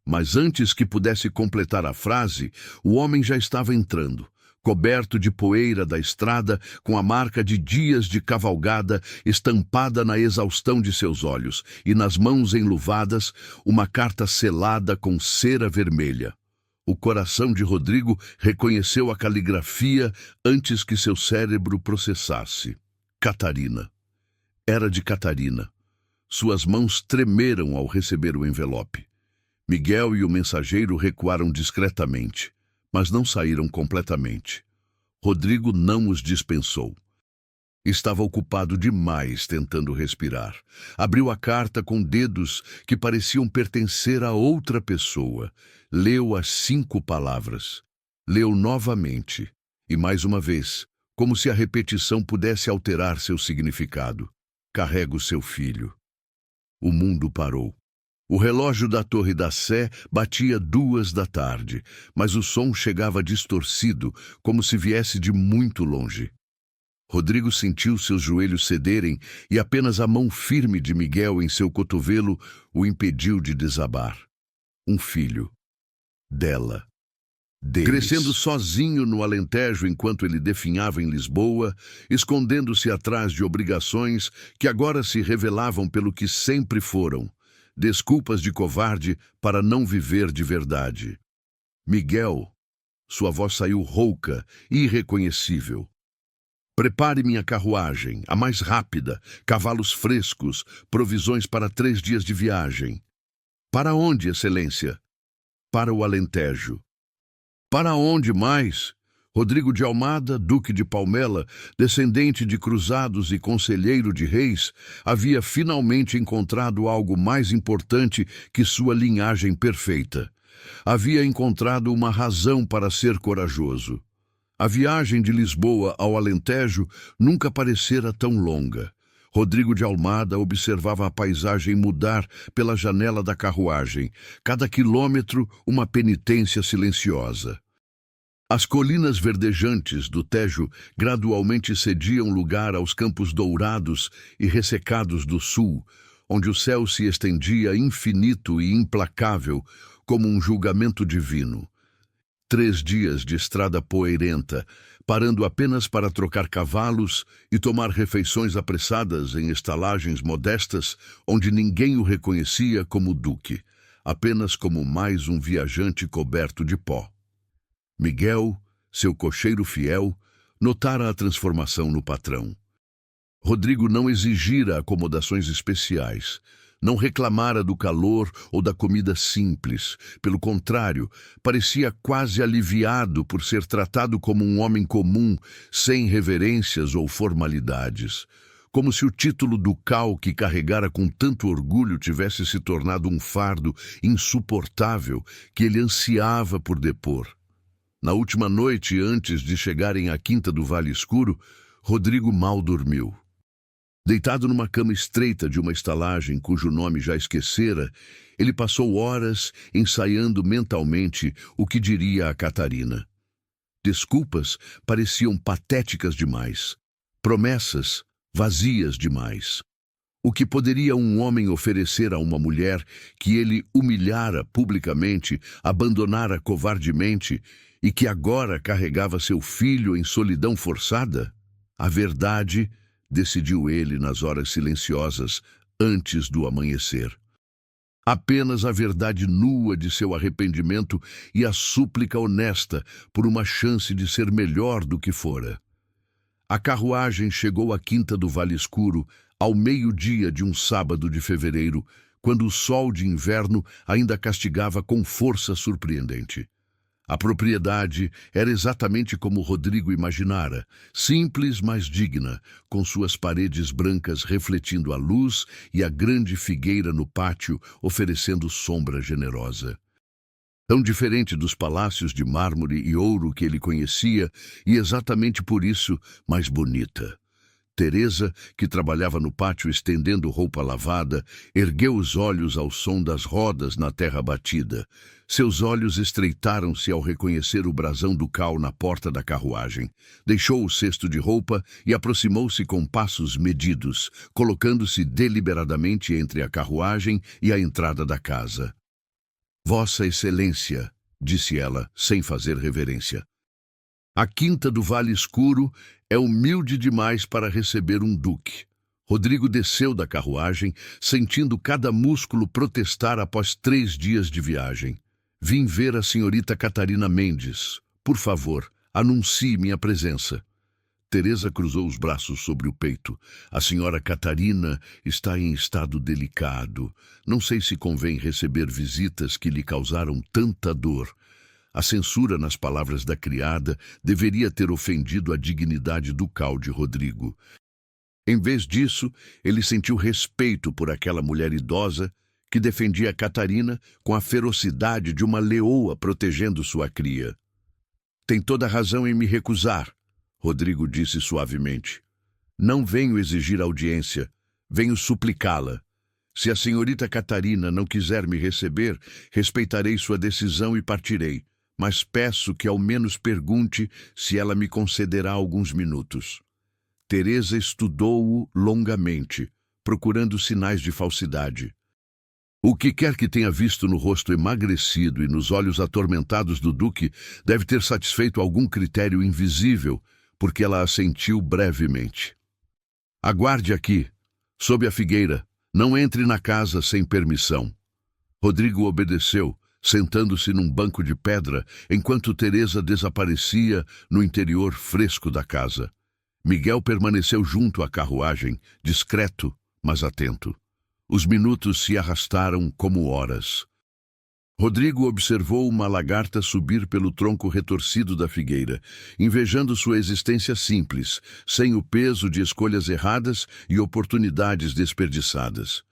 Mas antes que pudesse completar a frase, o homem já estava entrando, coberto de poeira da estrada, com a marca de dias de cavalgada estampada na exaustão de seus olhos, e nas mãos enluvadas, uma carta selada com cera vermelha. O coração de Rodrigo reconheceu a caligrafia antes que seu cérebro processasse. Catarina. Era de Catarina. Suas mãos tremeram ao receber o envelope. Miguel e o mensageiro recuaram discretamente, mas não saíram completamente. Rodrigo não os dispensou. Estava ocupado demais tentando respirar. Abriu a carta com dedos que pareciam pertencer a outra pessoa. Leu as 5 palavras. Leu novamente. E mais uma vez, como se a repetição pudesse alterar seu significado. Carrego seu filho. O mundo parou. O relógio da Torre da Sé batia 2 da tarde, mas o som chegava distorcido, como se viesse de muito longe. Rodrigo sentiu seus joelhos cederem e apenas a mão firme de Miguel em seu cotovelo o impediu de desabar. Um filho. Dela. Deles. Crescendo sozinho no Alentejo enquanto ele definhava em Lisboa, escondendo-se atrás de obrigações que agora se revelavam pelo que sempre foram. Desculpas de covarde para não viver de verdade. Miguel, sua voz saiu rouca, irreconhecível. Prepare minha carruagem, a mais rápida, cavalos frescos, provisões para 3 dias de viagem. Para onde, Excelência? Para o Alentejo. Para onde mais? Rodrigo de Almada, duque de Palmela, descendente de cruzados e conselheiro de reis, havia finalmente encontrado algo mais importante que sua linhagem perfeita. Havia encontrado uma razão para ser corajoso. A viagem de Lisboa ao Alentejo nunca parecera tão longa. Rodrigo de Almada observava a paisagem mudar pela janela da carruagem, cada quilômetro uma penitência silenciosa. As colinas verdejantes do Tejo gradualmente cediam lugar aos campos dourados e ressecados do sul, onde o céu se estendia infinito e implacável como um julgamento divino. 3 dias de estrada poeirenta, parando apenas para trocar cavalos e tomar refeições apressadas em estalagens modestas, onde ninguém o reconhecia como duque, apenas como mais um viajante coberto de pó. Miguel, seu cocheiro fiel, notara a transformação no patrão. Rodrigo não exigira acomodações especiais, não reclamara do calor ou da comida simples. Pelo contrário, parecia quase aliviado por ser tratado como um homem comum, sem reverências ou formalidades. como se o título ducal que carregara com tanto orgulho tivesse se tornado um fardo insuportável que ele ansiava por depor. Na última noite, antes de chegarem à quinta do Vale Escuro, Rodrigo mal dormiu. Deitado numa cama estreita de uma estalagem cujo nome já esquecera, ele passou horas ensaiando mentalmente o que diria a Catarina. Desculpas pareciam patéticas demais. Promessas vazias demais. O que poderia um homem oferecer a uma mulher que ele humilhara publicamente, abandonara covardemente e que agora carregava seu filho em solidão forçada? A verdade, decidiu ele nas horas silenciosas, antes do amanhecer. Apenas a verdade nua de seu arrependimento e a súplica honesta por uma chance de ser melhor do que fora. A carruagem chegou à quinta do Vale Escuro ao meio-dia de um sábado de fevereiro, quando o sol de inverno ainda castigava com força surpreendente. A propriedade era exatamente como Rodrigo imaginara, simples, mas digna, com suas paredes brancas refletindo a luz e a grande figueira no pátio oferecendo sombra generosa. Tão diferente dos palácios de mármore e ouro que ele conhecia, e exatamente por isso mais bonita. Teresa, que trabalhava no pátio estendendo roupa lavada, ergueu os olhos ao som das rodas na terra batida. Seus olhos estreitaram-se ao reconhecer o brasão ducal na porta da carruagem. Deixou o cesto de roupa e aproximou-se com passos medidos, colocando-se deliberadamente entre a carruagem e a entrada da casa. Vossa Excelência, disse ela, sem fazer reverência. A quinta do Vale Escuro é humilde demais para receber um duque. Rodrigo desceu da carruagem, sentindo cada músculo protestar após 3 dias de viagem. Vim ver a senhorita Catarina Mendes. Por favor, anuncie minha presença. Teresa cruzou os braços sobre o peito. A senhora Catarina está em estado delicado. Não sei se convém receber visitas que lhe causaram tanta dor. A censura nas palavras da criada deveria ter ofendido a dignidade ducal de Rodrigo. Em vez disso, ele sentiu respeito por aquela mulher idosa que defendia Catarina com a ferocidade de uma leoa protegendo sua cria. Tem toda a razão em me recusar, Rodrigo disse suavemente. Não venho exigir audiência, venho suplicá-la. Se a senhorita Catarina não quiser me receber, respeitarei sua decisão e partirei. Mas peço que ao menos pergunte se ela me concederá alguns minutos. Teresa estudou-o longamente, procurando sinais de falsidade. O que quer que tenha visto no rosto emagrecido e nos olhos atormentados do duque deve ter satisfeito algum critério invisível, porque ela assentiu brevemente. Aguarde aqui, sob a figueira. Não entre na casa sem permissão. Rodrigo obedeceu, sentando-se num banco de pedra, enquanto Teresa desaparecia no interior fresco da casa. Miguel permaneceu junto à carruagem, discreto, mas atento. Os minutos se arrastaram como horas. Rodrigo observou uma lagarta subir pelo tronco retorcido da figueira, invejando sua existência simples, sem o peso de escolhas erradas e oportunidades desperdiçadas.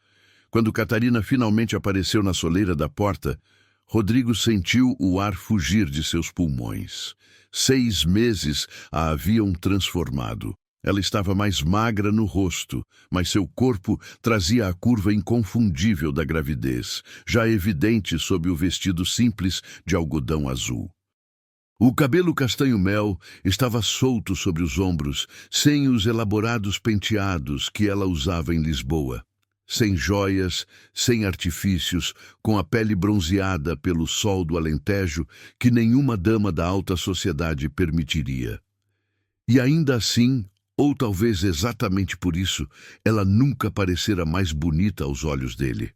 Quando Catarina finalmente apareceu na soleira da porta, Rodrigo sentiu o ar fugir de seus pulmões. 6 meses a haviam transformado. Ela estava mais magra no rosto, mas seu corpo trazia a curva inconfundível da gravidez, já evidente sob o vestido simples de algodão azul. O cabelo castanho-mel estava solto sobre os ombros, sem os elaborados penteados que ela usava em Lisboa. Sem joias, sem artifícios, com a pele bronzeada pelo sol do Alentejo que nenhuma dama da alta sociedade permitiria. E ainda assim, ou talvez exatamente por isso, ela nunca parecera mais bonita aos olhos dele.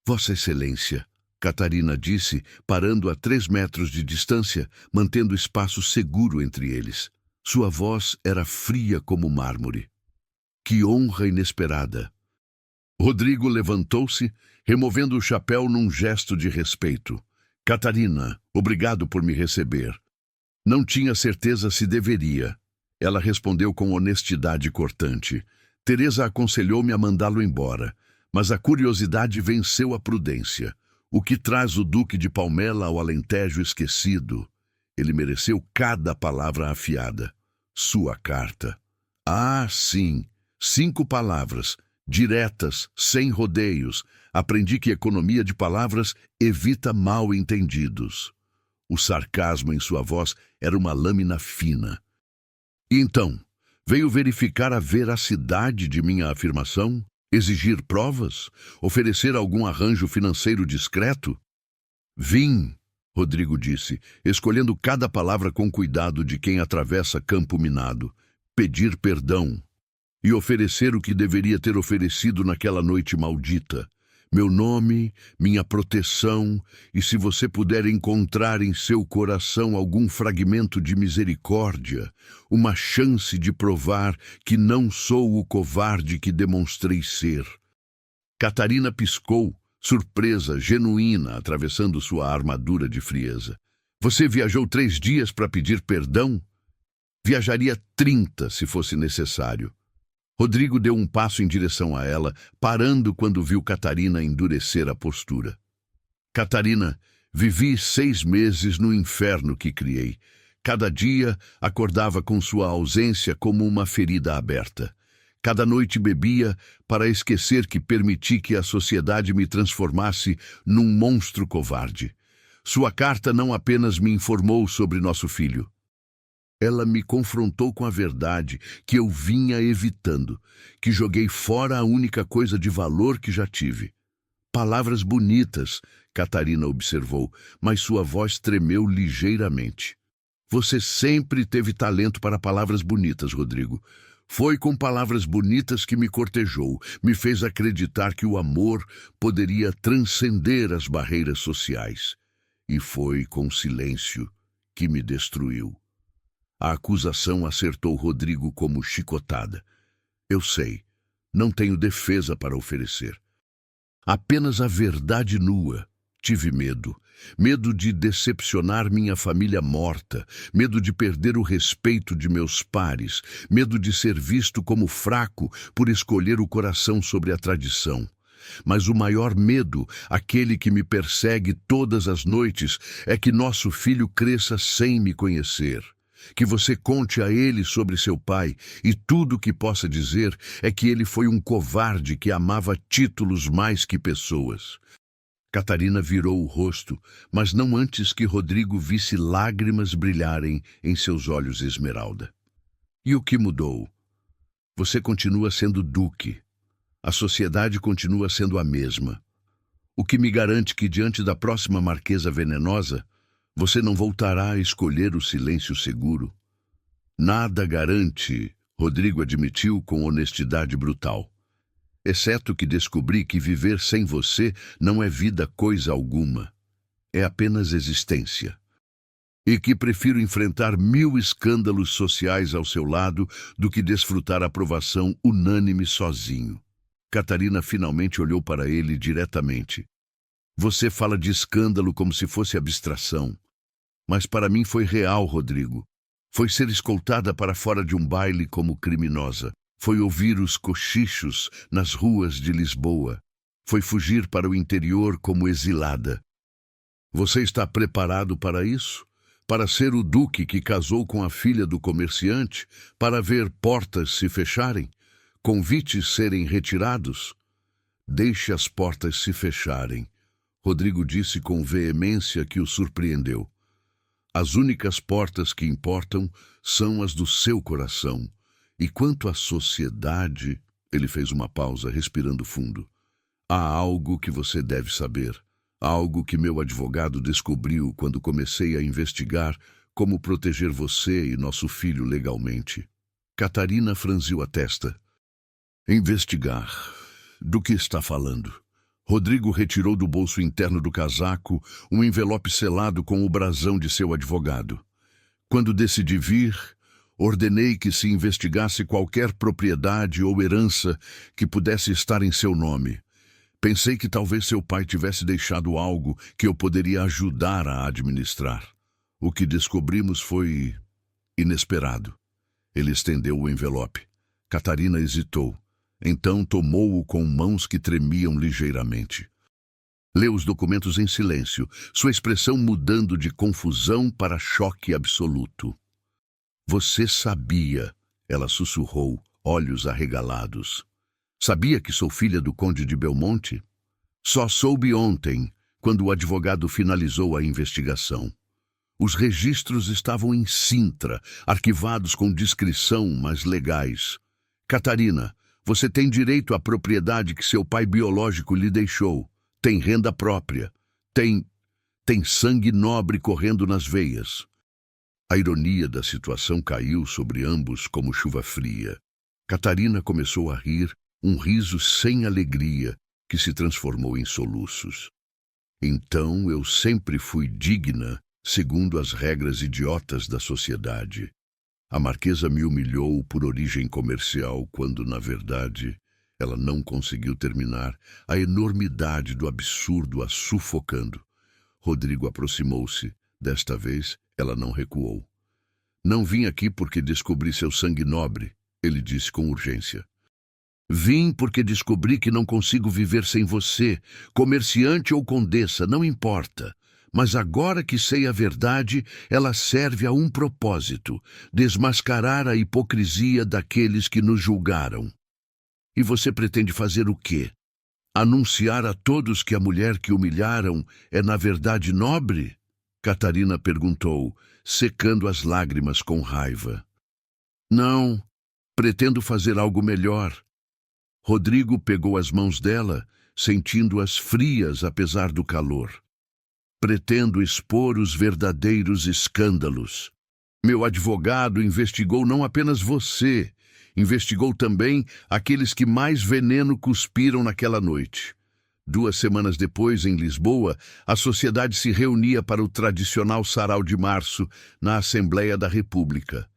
Vossa Excelência, Catarina disse, parando a 3 metros de distância, mantendo espaço seguro entre eles. Sua voz era fria como mármore. Que honra inesperada! Rodrigo levantou-se, removendo o chapéu num gesto de respeito. Catarina, obrigado por me receber. Não tinha certeza se deveria. Ela respondeu com honestidade cortante. Teresa aconselhou-me a mandá-lo embora, mas a curiosidade venceu a prudência. O que traz o Duque de Palmela ao Alentejo esquecido? Ele mereceu cada palavra afiada. Sua carta. Ah, sim, 5 palavras, diretas, sem rodeios. Aprendi que economia de palavras evita mal-entendidos. O sarcasmo em sua voz era uma lâmina fina. E então, veio verificar a veracidade de minha afirmação? Exigir provas? Oferecer algum arranjo financeiro discreto? Vim, Rodrigo disse, escolhendo cada palavra com cuidado de quem atravessa campo minado. Pedir perdão e oferecer o que deveria ter oferecido naquela noite maldita. Meu nome, minha proteção, e se você puder encontrar em seu coração algum fragmento de misericórdia, uma chance de provar que não sou o covarde que demonstrei ser. Catarina piscou, surpresa, genuína, atravessando sua armadura de frieza. Você viajou 3 dias para pedir perdão? Viajaria 30 se fosse necessário. Rodrigo deu um passo em direção a ela, parando quando viu Catarina endurecer a postura. Catarina, vivi 6 meses no inferno que criei. Cada dia acordava com sua ausência como uma ferida aberta. Cada noite bebia para esquecer que permiti que a sociedade me transformasse num monstro covarde. Sua carta não apenas me informou sobre nosso filho. Ela me confrontou com a verdade que eu vinha evitando, que joguei fora a única coisa de valor que já tive. Palavras bonitas, Catarina observou, mas sua voz tremeu ligeiramente. Você sempre teve talento para palavras bonitas, Rodrigo. Foi com palavras bonitas que me cortejou, me fez acreditar que o amor poderia transcender as barreiras sociais. E foi com silêncio que me destruiu. A acusação acertou Rodrigo como chicotada. Eu sei, não tenho defesa para oferecer. Apenas a verdade nua. Tive medo. Medo de decepcionar minha família morta. Medo de perder o respeito de meus pares. Medo de ser visto como fraco por escolher o coração sobre a tradição. Mas o maior medo, aquele que me persegue todas as noites, é que nosso filho cresça sem me conhecer. Que você conte a ele sobre seu pai, e tudo o que possa dizer é que ele foi um covarde que amava títulos mais que pessoas. Catarina virou o rosto, mas não antes que Rodrigo visse lágrimas brilharem em seus olhos esmeralda. E o que mudou? Você continua sendo duque. A sociedade continua sendo a mesma. O que me garante que diante da próxima marquesa venenosa, você não voltará a escolher o silêncio seguro. Nada garante, Rodrigo admitiu com honestidade brutal. Exceto que descobri que viver sem você não é vida coisa alguma. É apenas existência. E que prefiro enfrentar 1000 escândalos sociais ao seu lado do que desfrutar aprovação unânime sozinho. Catarina finalmente olhou para ele diretamente. Você fala de escândalo como se fosse abstração. Mas para mim foi real, Rodrigo. Foi ser escoltada para fora de um baile como criminosa. Foi ouvir os cochichos nas ruas de Lisboa. Foi fugir para o interior como exilada. Você está preparado para isso? Para ser o duque que casou com a filha do comerciante? Para ver portas se fecharem? Convites serem retirados? Deixe as portas se fecharem, Rodrigo disse com veemência que o surpreendeu. As únicas portas que importam são as do seu coração. E quanto à sociedade, ele fez uma pausa, respirando fundo. Há algo que você deve saber. Algo que meu advogado descobriu quando comecei a investigar como proteger você e nosso filho legalmente. Catarina franziu a testa. Investigar? Do que está falando? Rodrigo retirou do bolso interno do casaco um envelope selado com o brasão de seu advogado. Quando decidi vir, ordenei que se investigasse qualquer propriedade ou herança que pudesse estar em seu nome. Pensei que talvez seu pai tivesse deixado algo que eu poderia ajudar a administrar. O que descobrimos foi inesperado. Ele estendeu o envelope. Catarina hesitou. Então tomou-o com mãos que tremiam ligeiramente. Leu os documentos em silêncio, sua expressão mudando de confusão para choque absoluto. Você sabia, ela sussurrou, olhos arregalados. Sabia que sou filha do Conde de Belmonte? Só soube ontem, quando o advogado finalizou a investigação. Os registros estavam em Sintra, arquivados com discrição, mas legais. Catarina, você tem direito à propriedade que seu pai biológico lhe deixou. Tem renda própria. Tem sangue nobre correndo nas veias. A ironia da situação caiu sobre ambos como chuva fria. Catarina começou a rir, um riso sem alegria, que se transformou em soluços. Então eu sempre fui digna, segundo as regras idiotas da sociedade. A marquesa me humilhou por origem comercial, quando, na verdade, ela não conseguiu terminar, a enormidade do absurdo a sufocando. Rodrigo aproximou-se. Desta vez, ela não recuou. Não vim aqui porque descobri seu sangue nobre, ele disse com urgência. Vim porque descobri que não consigo viver sem você, comerciante ou condessa, não importa. Mas agora que sei a verdade, ela serve a um propósito: desmascarar a hipocrisia daqueles que nos julgaram. E você pretende fazer o quê? Anunciar a todos que a mulher que humilharam é na verdade nobre? Catarina perguntou, secando as lágrimas com raiva. Não, pretendo fazer algo melhor. Rodrigo pegou as mãos dela, sentindo-as frias apesar do calor. Pretendo expor os verdadeiros escândalos. Meu advogado investigou não apenas você, investigou também aqueles que mais veneno cuspiram naquela noite. 2 semanas depois, em Lisboa, a sociedade se reunia para o tradicional Sarau de Março, na Assembleia da República.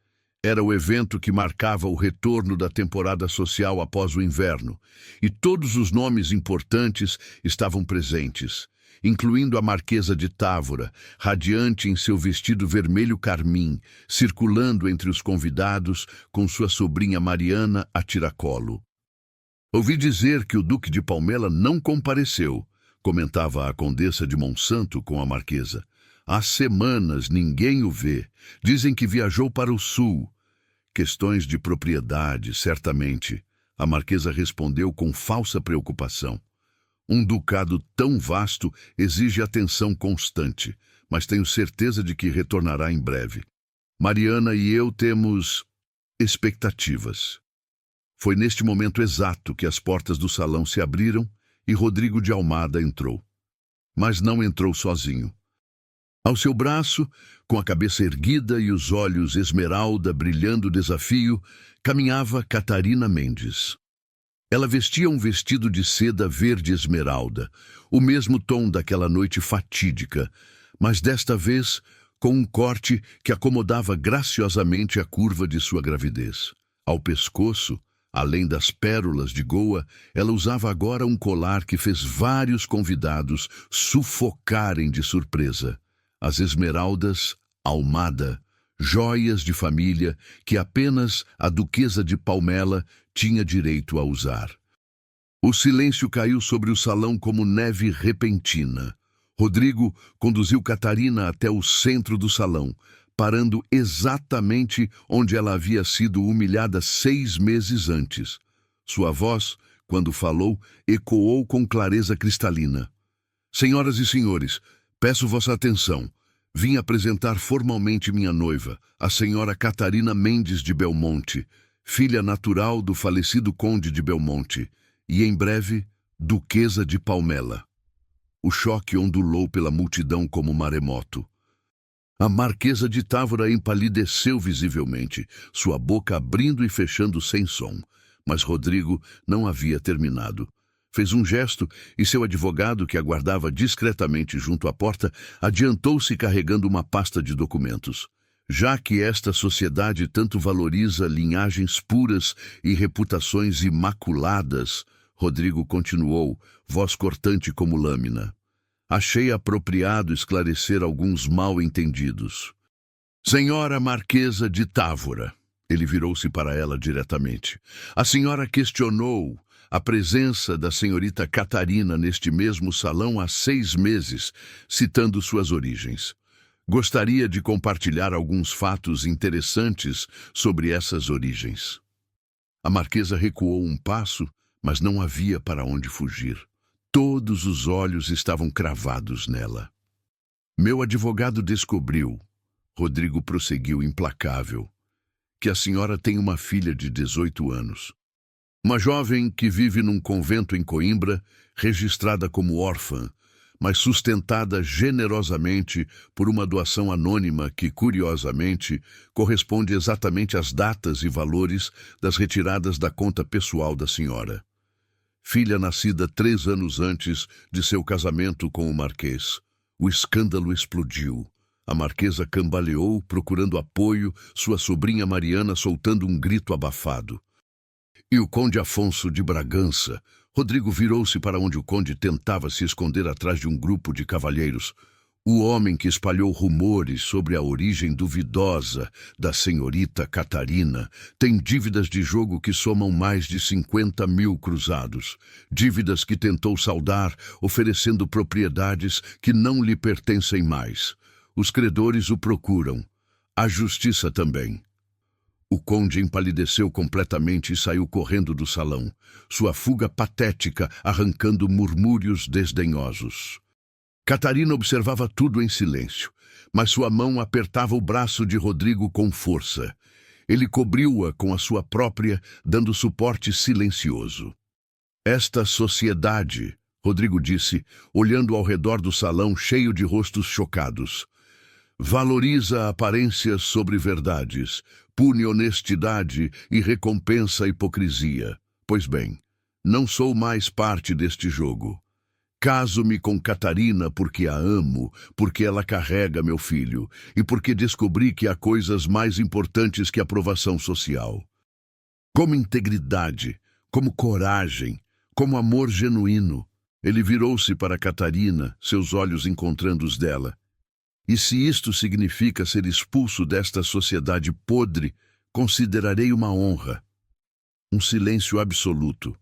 Era o evento que marcava o retorno da temporada social após o inverno, e todos os nomes importantes estavam presentes, incluindo a Marquesa de Távora, radiante em seu vestido vermelho carmim, circulando entre os convidados com sua sobrinha Mariana a tiracolo. Ouvi dizer que o Duque de Palmela não compareceu, comentava a Condessa de Monsanto com a Marquesa. Há semanas ninguém o vê. Dizem que viajou para o sul. Questões de propriedade, certamente. A Marquesa respondeu com falsa preocupação. Um ducado tão vasto exige atenção constante, mas tenho certeza de que retornará em breve. Mariana e eu temos expectativas. Foi neste momento exato que as portas do salão se abriram e Rodrigo de Almada entrou. Mas não entrou sozinho. Ao seu braço, com a cabeça erguida e os olhos esmeralda brilhando desafio, caminhava Catarina Mendes. Ela vestia um vestido de seda verde esmeralda, o mesmo tom daquela noite fatídica, mas desta vez com um corte que acomodava graciosamente a curva de sua gravidez. Ao pescoço, além das pérolas de Goa, ela usava agora um colar que fez vários convidados sufocarem de surpresa. As esmeraldas Almada, joias de família que apenas a Duquesa de Palmela tinha direito a usar. O silêncio caiu sobre o salão como neve repentina. Rodrigo conduziu Catarina até o centro do salão, parando exatamente onde ela havia sido humilhada 6 meses antes. Sua voz, quando falou, ecoou com clareza cristalina. Senhoras e senhores, peço vossa atenção. Vim apresentar formalmente minha noiva, a senhora Catarina Mendes de Belmonte, filha natural do falecido Conde de Belmonte, e em breve, Duquesa de Palmela. O choque ondulou pela multidão como maremoto. A Marquesa de Távora empalideceu visivelmente, sua boca abrindo e fechando sem som, mas Rodrigo não havia terminado. Fez um gesto e seu advogado, que aguardava discretamente junto à porta, adiantou-se carregando uma pasta de documentos. Já que esta sociedade tanto valoriza linhagens puras e reputações imaculadas, Rodrigo continuou, voz cortante como lâmina. Achei apropriado esclarecer alguns mal-entendidos. Senhora Marquesa de Távora, Ele virou-se para ela diretamente. A senhora questionou a presença da senhorita Catarina neste mesmo salão há 6 meses, citando suas origens. Gostaria de compartilhar alguns fatos interessantes sobre essas origens. A marquesa recuou um passo, mas não havia para onde fugir. Todos os olhos estavam cravados nela. Meu advogado descobriu, Rodrigo prosseguiu implacável, que a senhora tem uma filha de 18 anos. Uma jovem que vive num convento em Coimbra, registrada como órfã, mas sustentada generosamente por uma doação anônima que, curiosamente, corresponde exatamente às datas e valores das retiradas da conta pessoal da senhora. Filha nascida 3 anos antes de seu casamento com o marquês. O escândalo explodiu. A marquesa cambaleou, procurando apoio, sua sobrinha Mariana soltando um grito abafado. E o conde Afonso de Bragança. Rodrigo virou-se para onde o conde tentava se esconder atrás de um grupo de cavalheiros. O homem que espalhou rumores sobre a origem duvidosa da senhorita Catarina tem dívidas de jogo que somam mais de 50 mil cruzados. Dívidas que tentou saldar, oferecendo propriedades que não lhe pertencem mais. Os credores o procuram. A justiça também. O conde empalideceu completamente e saiu correndo do salão, sua fuga patética arrancando murmúrios desdenhosos. Catarina observava tudo em silêncio, mas sua mão apertava o braço de Rodrigo com força. Ele cobriu-a com a sua própria, dando suporte silencioso. Esta sociedade, Rodrigo disse, olhando ao redor do salão cheio de rostos chocados, valoriza aparências sobre verdades, pune honestidade e recompensa a hipocrisia. Pois bem, não sou mais parte deste jogo. Caso-me com Catarina porque a amo, porque ela carrega meu filho e porque descobri que há coisas mais importantes que aprovação social. Como integridade, como coragem, como amor genuíno. Ele virou-se para Catarina, seus olhos encontrando os dela. E se isto significa ser expulso desta sociedade podre, considerarei uma honra. Um silêncio absoluto.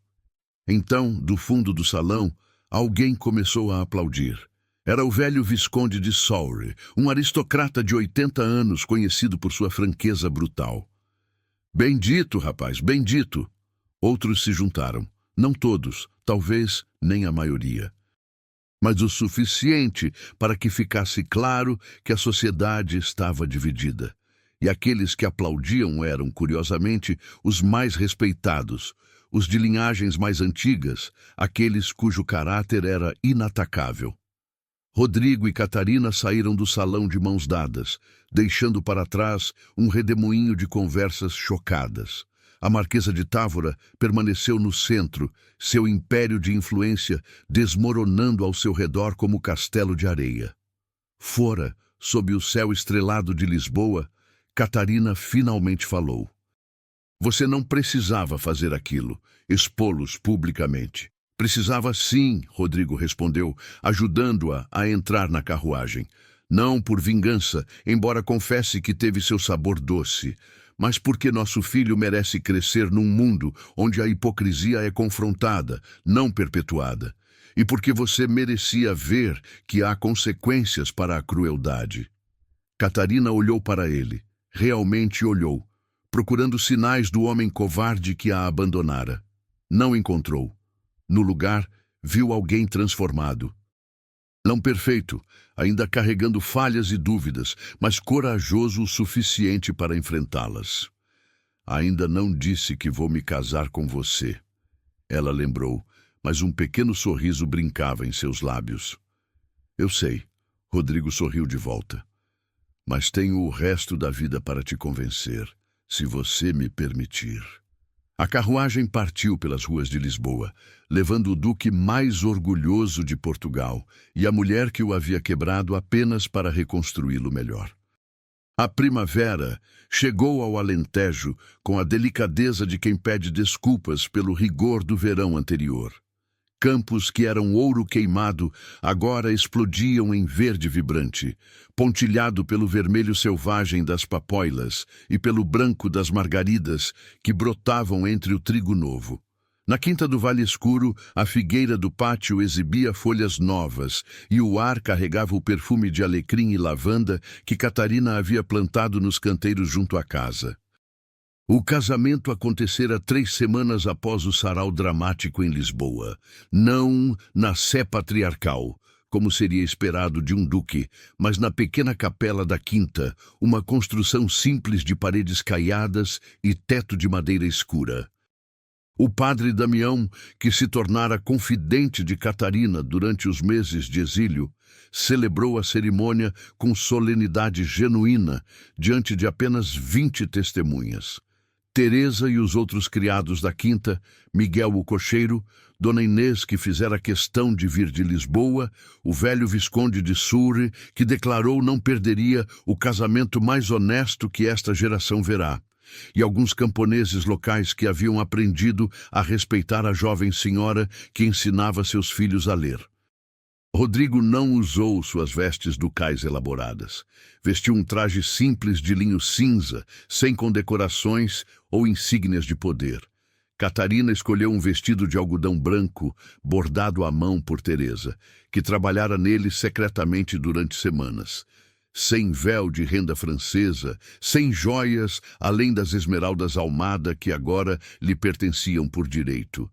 Então, do fundo do salão, alguém começou a aplaudir. Era o velho Visconde de Surrey, um aristocrata de 80 anos conhecido por sua franqueza brutal. Bendito, rapaz, bendito! Outros se juntaram. Não todos, talvez nem a maioria. Mas o suficiente para que ficasse claro que a sociedade estava dividida. E aqueles que aplaudiam eram, curiosamente, os mais respeitados, os de linhagens mais antigas, aqueles cujo caráter era inatacável. Rodrigo e Catarina saíram do salão de mãos dadas, deixando para trás um redemoinho de conversas chocadas. A Marquesa de Távora permaneceu no centro, seu império de influência desmoronando ao seu redor como castelo de areia. Fora, sob o céu estrelado de Lisboa, Catarina finalmente falou. Você não precisava fazer aquilo, expô-los publicamente. Precisava sim, Rodrigo respondeu, ajudando-a a entrar na carruagem. Não por vingança, embora confesse que teve seu sabor doce, mas porque nosso filho merece crescer num mundo onde a hipocrisia é confrontada, não perpetuada. E porque você merecia ver que há consequências para a crueldade. Catarina olhou para ele, realmente olhou, procurando sinais do homem covarde que a abandonara. Não encontrou. No lugar, viu alguém transformado. Não perfeito, ainda carregando falhas e dúvidas, mas corajoso o suficiente para enfrentá-las. Ainda não disse que vou me casar com você. Ela lembrou, mas um pequeno sorriso brincava em seus lábios. Eu sei, Rodrigo sorriu de volta. Mas tenho o resto da vida para te convencer, se você me permitir. A carruagem partiu pelas ruas de Lisboa, levando o duque mais orgulhoso de Portugal e a mulher que o havia quebrado apenas para reconstruí-lo melhor. A primavera chegou ao Alentejo com a delicadeza de quem pede desculpas pelo rigor do verão anterior. Campos que eram ouro queimado agora explodiam em verde vibrante, pontilhado pelo vermelho selvagem das papóilas e pelo branco das margaridas que brotavam entre o trigo novo. Na quinta do Vale Escuro, a figueira do pátio exibia folhas novas e o ar carregava o perfume de alecrim e lavanda que Catarina havia plantado nos canteiros junto à casa. O casamento acontecera 3 semanas após o sarau dramático em Lisboa, não na Sé Patriarcal, como seria esperado de um duque, mas na pequena capela da quinta, uma construção simples de paredes caiadas e teto de madeira escura. O padre Damião, que se tornara confidente de Catarina durante os meses de exílio, celebrou a cerimônia com solenidade genuína diante de apenas 20 testemunhas. Teresa e os outros criados da quinta, Miguel o cocheiro, Dona Inês, que fizera questão de vir de Lisboa, o velho Visconde de Surre, que declarou não perderia o casamento mais honesto que esta geração verá, e alguns camponeses locais que haviam aprendido a respeitar a jovem senhora que ensinava seus filhos a ler. Rodrigo não usou suas vestes ducais elaboradas. Vestiu um traje simples de linho cinza, sem condecorações ou insígnias de poder. Catarina escolheu um vestido de algodão branco, bordado à mão por Teresa, que trabalhara nele secretamente durante semanas. Sem véu de renda francesa, sem joias, além das esmeraldas Almada que agora lhe pertenciam por direito.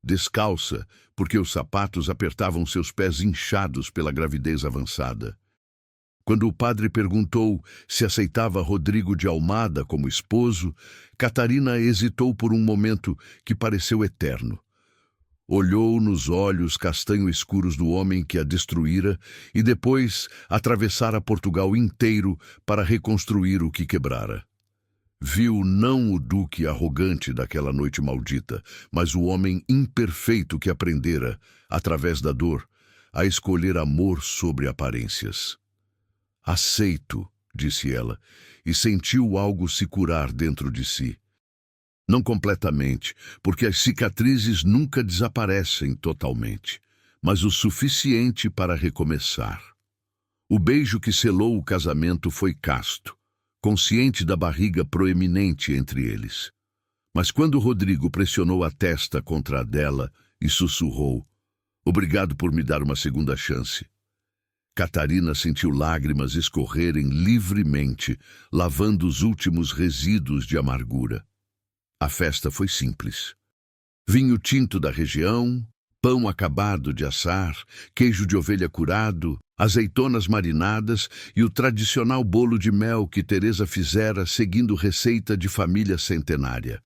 Descalça, porque os sapatos apertavam seus pés inchados pela gravidez avançada. Quando o padre perguntou se aceitava Rodrigo de Almada como esposo, Catarina hesitou por um momento que pareceu eterno. Olhou nos olhos castanho-escuros do homem que a destruíra e depois atravessara Portugal inteiro para reconstruir o que quebrara. Viu não o duque arrogante daquela noite maldita, mas o homem imperfeito que aprendera, através da dor, a escolher amor sobre aparências. Aceito, disse ela, e sentiu algo se curar dentro de si. Não completamente, porque as cicatrizes nunca desaparecem totalmente, mas o suficiente para recomeçar. O beijo que selou o casamento foi casto, consciente da barriga proeminente entre eles. Mas quando Rodrigo pressionou a testa contra a dela e sussurrou, "Obrigado por me dar uma segunda chance", Catarina sentiu lágrimas escorrerem livremente, lavando os últimos resíduos de amargura. A festa foi simples. Vinho tinto da região, pão acabado de assar, queijo de ovelha curado, azeitonas marinadas e o tradicional bolo de mel que Teresa fizera seguindo receita de família centenária.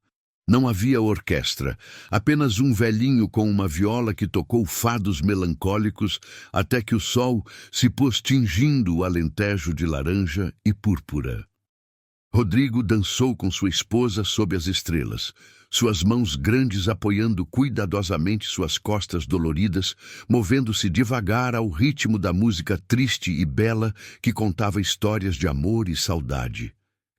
Não havia orquestra, apenas um velhinho com uma viola que tocou fados melancólicos até que o sol se pôs tingindo o Alentejo de laranja e púrpura. Rodrigo dançou com sua esposa sob as estrelas, suas mãos grandes apoiando cuidadosamente suas costas doloridas, movendo-se devagar ao ritmo da música triste e bela que contava histórias de amor e saudade.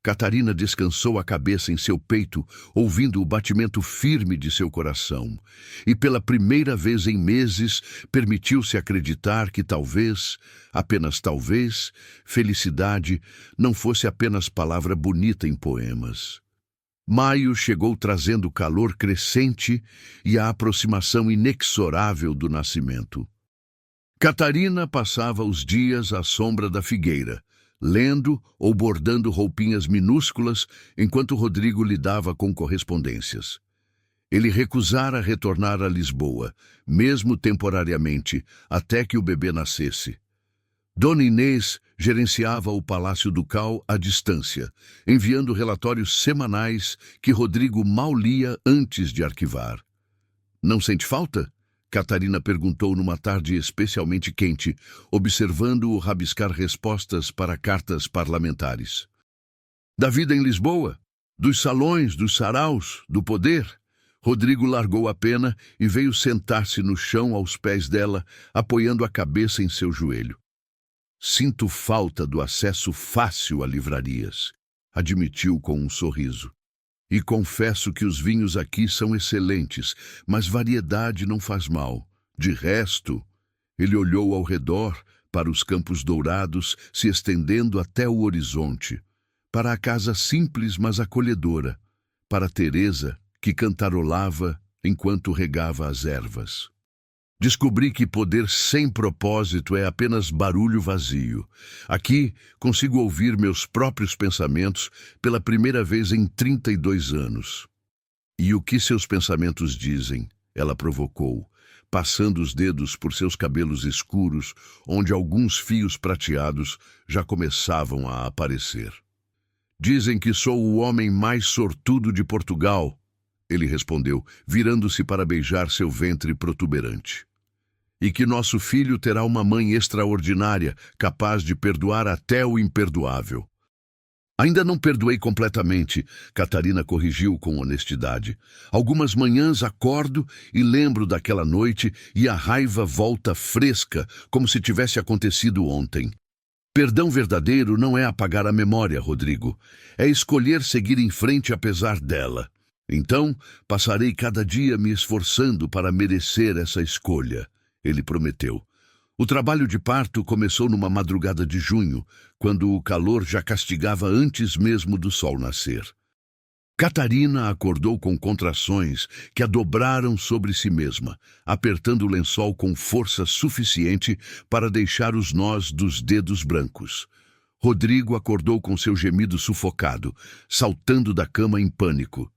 Catarina descansou a cabeça em seu peito, ouvindo o batimento firme de seu coração, e pela primeira vez em meses permitiu-se acreditar que talvez, apenas talvez, felicidade não fosse apenas palavra bonita em poemas. Maio chegou trazendo calor crescente e a aproximação inexorável do nascimento. Catarina passava os dias à sombra da figueira, lendo ou bordando roupinhas minúsculas enquanto Rodrigo lidava com correspondências. Ele recusara retornar a Lisboa, mesmo temporariamente, até que o bebê nascesse. Dona Inês gerenciava o Palácio Ducal à distância, enviando relatórios semanais que Rodrigo mal lia antes de arquivar. "Não sente falta?" Catarina perguntou numa tarde especialmente quente, observando-o rabiscar respostas para cartas parlamentares. "Da vida em Lisboa? Dos salões, dos saraus, do poder?" Rodrigo largou a pena e veio sentar-se no chão aos pés dela, apoiando a cabeça em seu joelho. "Sinto falta do acesso fácil a livrarias", admitiu com um sorriso. "E confesso que os vinhos aqui são excelentes, mas variedade não faz mal. De resto, ele olhou ao redor, para os campos dourados se estendendo até o horizonte, para a casa simples mas acolhedora, para Teresa, que cantarolava enquanto regava as ervas. Descobri que poder sem propósito é apenas barulho vazio. Aqui consigo ouvir meus próprios pensamentos pela primeira vez em 32 anos. E o que seus pensamentos dizem? Ela provocou, passando os dedos por seus cabelos escuros, onde alguns fios prateados já começavam a aparecer. Dizem que sou o homem mais sortudo de Portugal, ele respondeu, virando-se para beijar seu ventre protuberante. E que nosso filho terá uma mãe extraordinária, capaz de perdoar até o imperdoável. Ainda não perdoei completamente, Catarina corrigiu com honestidade. Algumas manhãs acordo e lembro daquela noite e a raiva volta fresca, como se tivesse acontecido ontem. Perdão verdadeiro não é apagar a memória, Rodrigo. É escolher seguir em frente apesar dela. Então, passarei cada dia me esforçando para merecer essa escolha, ele prometeu. O trabalho de parto começou numa madrugada de junho, quando o calor já castigava antes mesmo do sol nascer. Catarina acordou com contrações que a dobraram sobre si mesma, apertando o lençol com força suficiente para deixar os nós dos dedos brancos. Rodrigo acordou com seu gemido sufocado, saltando da cama em pânico.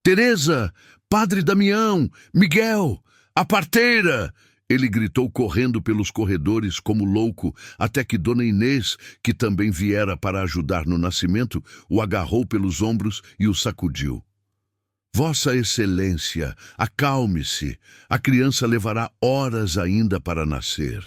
Teresa! Padre Damião! Miguel! A parteira! Ele gritou correndo pelos corredores como louco, até que Dona Inês, que também viera para ajudar no nascimento, o agarrou pelos ombros e o sacudiu. Vossa Excelência, acalme-se. A criança levará horas ainda para nascer.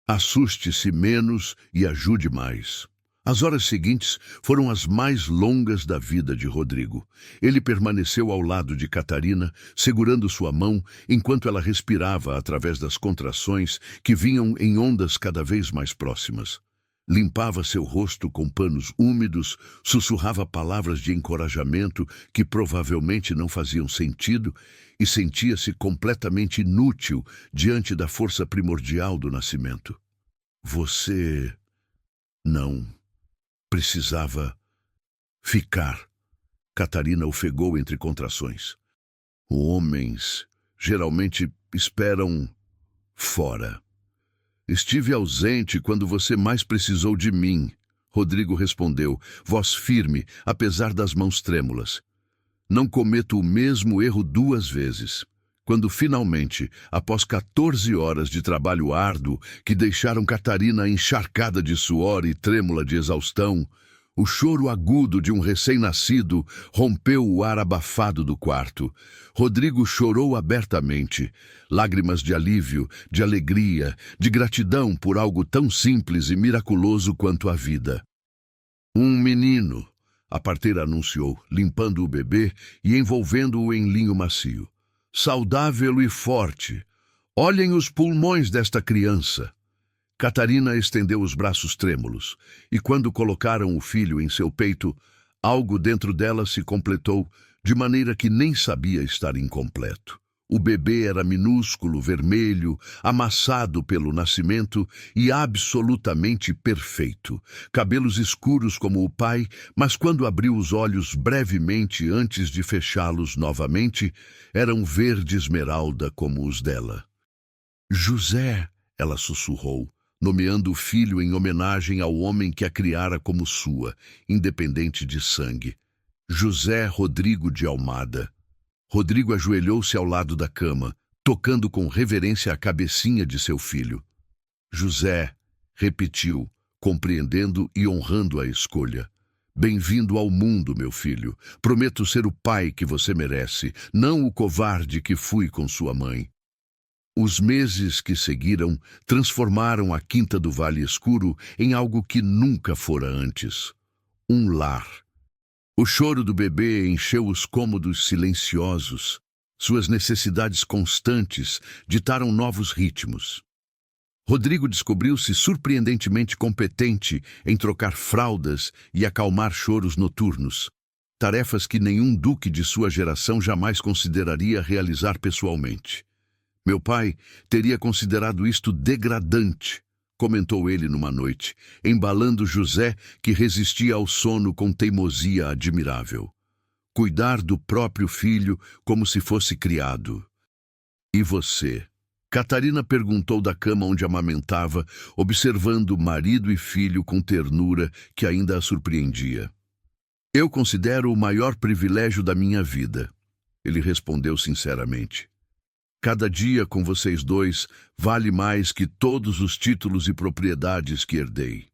Assuste-se menos e ajude mais. As horas seguintes foram as mais longas da vida de Rodrigo. Ele permaneceu ao lado de Catarina, segurando sua mão, enquanto ela respirava através das contrações que vinham em ondas cada vez mais próximas. Limpava seu rosto com panos úmidos, sussurrava palavras de encorajamento que provavelmente não faziam sentido e sentia-se completamente inútil diante da força primordial do nascimento. Você não precisava ficar. Catarina ofegou entre contrações. Homens geralmente esperam fora. Estive ausente quando você mais precisou de mim, Rodrigo respondeu, voz firme, apesar das mãos trêmulas. Não cometo o mesmo erro 2 vezes. Quando finalmente, após 14 horas de trabalho árduo que deixaram Catarina encharcada de suor e trêmula de exaustão, o choro agudo de um recém-nascido rompeu o ar abafado do quarto. Rodrigo chorou abertamente, lágrimas de alívio, de alegria, de gratidão por algo tão simples e miraculoso quanto a vida. Um menino, a parteira anunciou, limpando o bebê e envolvendo-o em linho macio. Saudável e forte. Olhem os pulmões desta criança. Catarina estendeu os braços trêmulos, e quando colocaram o filho em seu peito, algo dentro dela se completou de maneira que nem sabia estar incompleto. O bebê era minúsculo, vermelho, amassado pelo nascimento e absolutamente perfeito. Cabelos escuros como o pai, mas quando abriu os olhos brevemente antes de fechá-los novamente, eram verde esmeralda como os dela. José, ela sussurrou, nomeando o filho em homenagem ao homem que a criara como sua, independente de sangue. José Rodrigo de Almada. Rodrigo ajoelhou-se ao lado da cama, tocando com reverência a cabecinha de seu filho. José, repetiu, compreendendo e honrando a escolha. Bem-vindo ao mundo, meu filho. Prometo ser o pai que você merece, não o covarde que fui com sua mãe. Os meses que seguiram transformaram a Quinta do Vale Escuro em algo que nunca fora antes. Um lar. O choro do bebê encheu os cômodos silenciosos. Suas necessidades constantes ditaram novos ritmos. Rodrigo descobriu-se surpreendentemente competente em trocar fraldas e acalmar choros noturnos, tarefas que nenhum duque de sua geração jamais consideraria realizar pessoalmente. Meu pai teria considerado isto degradante, comentou ele numa noite, embalando José, que resistia ao sono com teimosia admirável. Cuidar do próprio filho como se fosse criado. E você? Catarina perguntou da cama onde amamentava, observando marido e filho com ternura que ainda a surpreendia. Eu considero o maior privilégio da minha vida, ele respondeu sinceramente. Cada dia com vocês dois vale mais que todos os títulos e propriedades que herdei.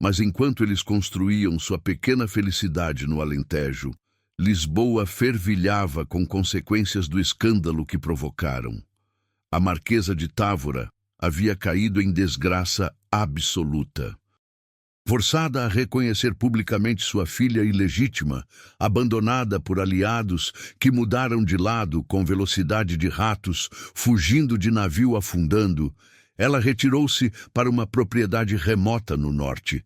Mas enquanto eles construíam sua pequena felicidade no Alentejo, Lisboa fervilhava com consequências do escândalo que provocaram. A Marquesa de Távora havia caído em desgraça absoluta. Forçada a reconhecer publicamente sua filha ilegítima, abandonada por aliados que mudaram de lado com velocidade de ratos, fugindo de navio afundando, ela retirou-se para uma propriedade remota no norte.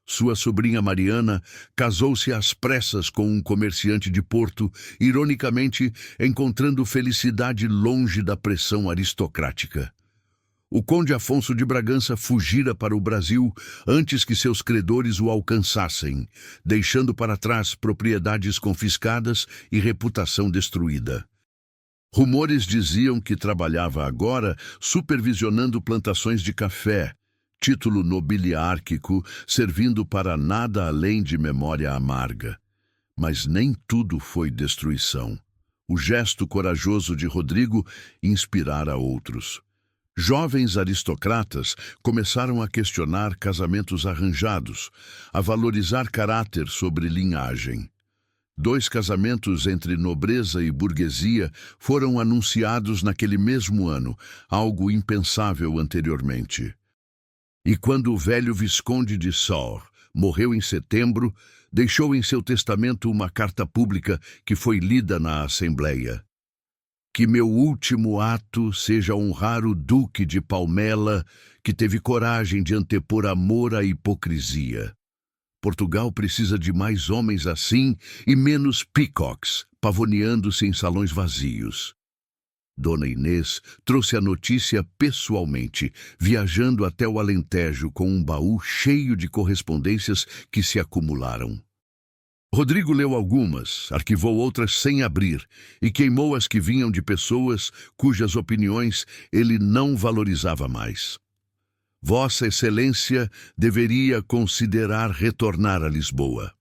Sua sobrinha Mariana casou-se às pressas com um comerciante de Porto, ironicamente encontrando felicidade longe da pressão aristocrática. O conde Afonso de Bragança fugira para o Brasil antes que seus credores o alcançassem, deixando para trás propriedades confiscadas e reputação destruída. Rumores diziam que trabalhava agora supervisionando plantações de café, título nobiliárquico servindo para nada além de memória amarga. Mas nem tudo foi destruição. O gesto corajoso de Rodrigo inspirara outros. Jovens aristocratas começaram a questionar casamentos arranjados, a valorizar caráter sobre linhagem. 2 casamentos entre nobreza e burguesia foram anunciados naquele mesmo ano, algo impensável anteriormente. E quando o velho Visconde de Sor morreu em setembro, deixou em seu testamento uma carta pública que foi lida na Assembleia. Que meu último ato seja honrar o Duque de Palmela, que teve coragem de antepor amor à hipocrisia. Portugal precisa de mais homens assim e menos peacocks, pavoneando-se em salões vazios. Dona Inês trouxe a notícia pessoalmente, viajando até o Alentejo com um baú cheio de correspondências que se acumularam. Rodrigo leu algumas, arquivou outras sem abrir e queimou as que vinham de pessoas cujas opiniões ele não valorizava mais. Vossa Excelência deveria considerar retornar a Lisboa.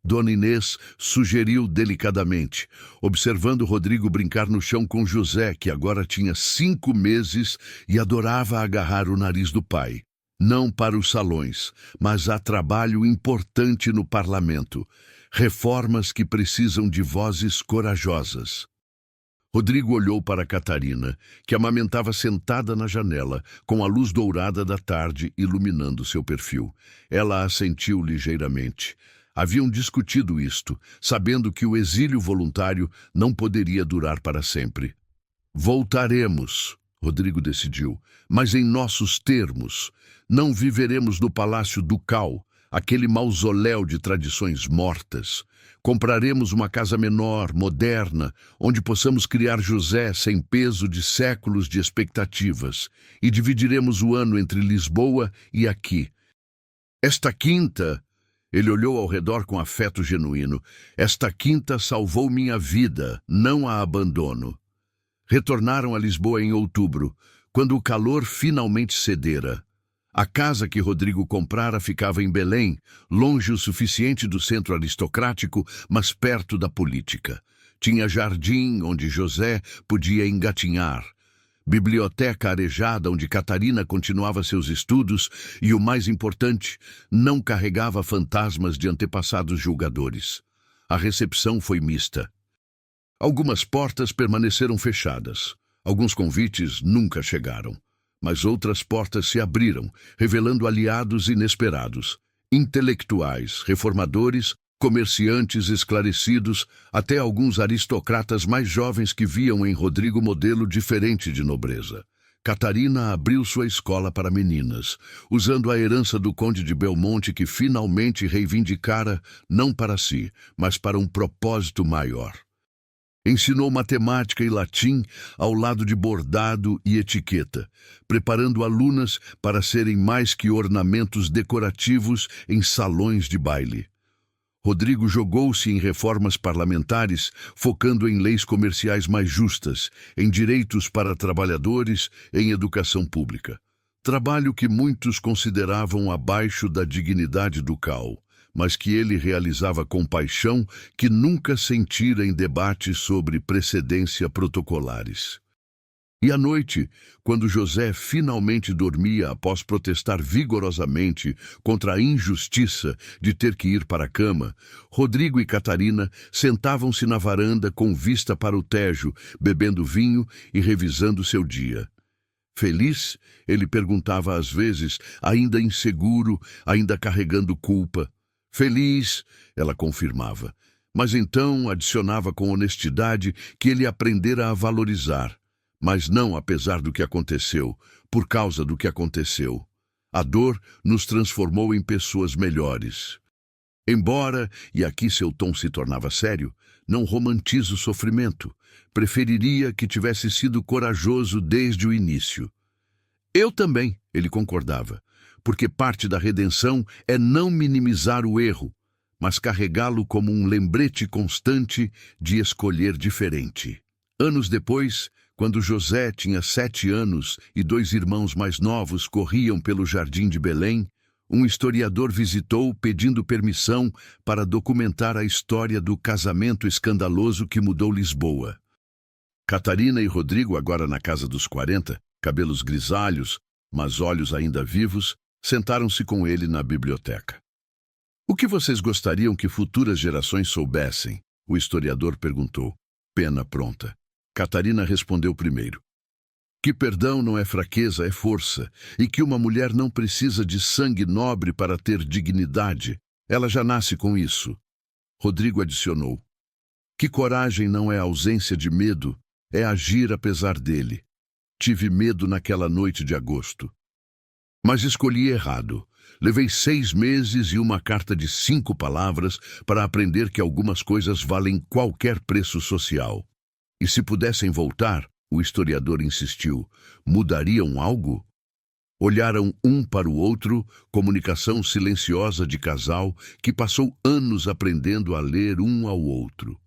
Dona Inês sugeriu delicadamente, observando Rodrigo brincar no chão com José, que agora tinha 5 meses e adorava agarrar o nariz do pai. Não para os salões, mas há trabalho importante no parlamento. Reformas que precisam de vozes corajosas. Rodrigo olhou para Catarina, que amamentava sentada na janela, com a luz dourada da tarde iluminando seu perfil. Ela assentiu ligeiramente. Haviam discutido isto, sabendo que o exílio voluntário não poderia durar para sempre. Voltaremos, Rodrigo decidiu, mas em nossos termos. Não viveremos no Palácio Ducal, aquele mausoléu de tradições mortas. Compraremos uma casa menor, moderna, onde possamos criar José sem peso de séculos de expectativas, e dividiremos o ano entre Lisboa e aqui. Esta quinta... Ele olhou ao redor com afeto genuíno. Esta quinta salvou minha vida, não a abandono. Retornaram a Lisboa em outubro, quando o calor finalmente cedera. A casa que Rodrigo comprara ficava em Belém, longe o suficiente do centro aristocrático, mas perto da política. Tinha jardim onde José podia engatinhar, biblioteca arejada onde Catarina continuava seus estudos e, o mais importante, não carregava fantasmas de antepassados julgadores. A recepção foi mista. Algumas portas permaneceram fechadas. Alguns convites nunca chegaram. Mas outras portas se abriram, revelando aliados inesperados. Intelectuais, reformadores, comerciantes esclarecidos, até alguns aristocratas mais jovens que viam em Rodrigo modelo diferente de nobreza. Catarina abriu sua escola para meninas, usando a herança do conde de Belmonte que finalmente reivindicara não para si, mas para um propósito maior. Ensinou matemática e latim ao lado de bordado e etiqueta, preparando alunas para serem mais que ornamentos decorativos em salões de baile. Rodrigo jogou-se em reformas parlamentares, focando em leis comerciais mais justas, em direitos para trabalhadores, em educação pública. Trabalho que muitos consideravam abaixo da dignidade do CAU, mas que ele realizava com paixão que nunca sentira em debates sobre precedência protocolares. E à noite, quando José finalmente dormia após protestar vigorosamente contra a injustiça de ter que ir para a cama, Rodrigo e Catarina sentavam-se na varanda com vista para o Tejo, bebendo vinho e revisando seu dia. Feliz? Ele perguntava às vezes, ainda inseguro, ainda carregando culpa. Feliz, ela confirmava, mas então adicionava com honestidade que ele aprendera a valorizar, mas não apesar do que aconteceu, por causa do que aconteceu. A dor nos transformou em pessoas melhores. Embora, e aqui seu tom se tornava sério, não romantize o sofrimento, preferiria que tivesse sido corajoso desde o início. Eu também, ele concordava, porque parte da redenção é não minimizar o erro, mas carregá-lo como um lembrete constante de escolher diferente. Anos depois, quando José tinha 7 anos e 2 irmãos mais novos corriam pelo jardim de Belém, um historiador visitou pedindo permissão para documentar a história do casamento escandaloso que mudou Lisboa. Catarina e Rodrigo, agora na casa dos 40, cabelos grisalhos, mas olhos ainda vivos, sentaram-se com ele na biblioteca. O que vocês gostariam que futuras gerações soubessem? O historiador perguntou, pena pronta. Catarina respondeu primeiro. Que perdão não é fraqueza, é força, e que uma mulher não precisa de sangue nobre para ter dignidade. Ela já nasce com isso. Rodrigo adicionou. Que coragem não é ausência de medo, é agir apesar dele. Tive medo naquela noite de agosto. Mas escolhi errado. Levei 6 meses e uma carta de 5 palavras para aprender que algumas coisas valem qualquer preço social. E se pudessem voltar, o historiador insistiu, mudariam algo? Olharam um para o outro, comunicação silenciosa de casal que passou anos aprendendo a ler um ao outro.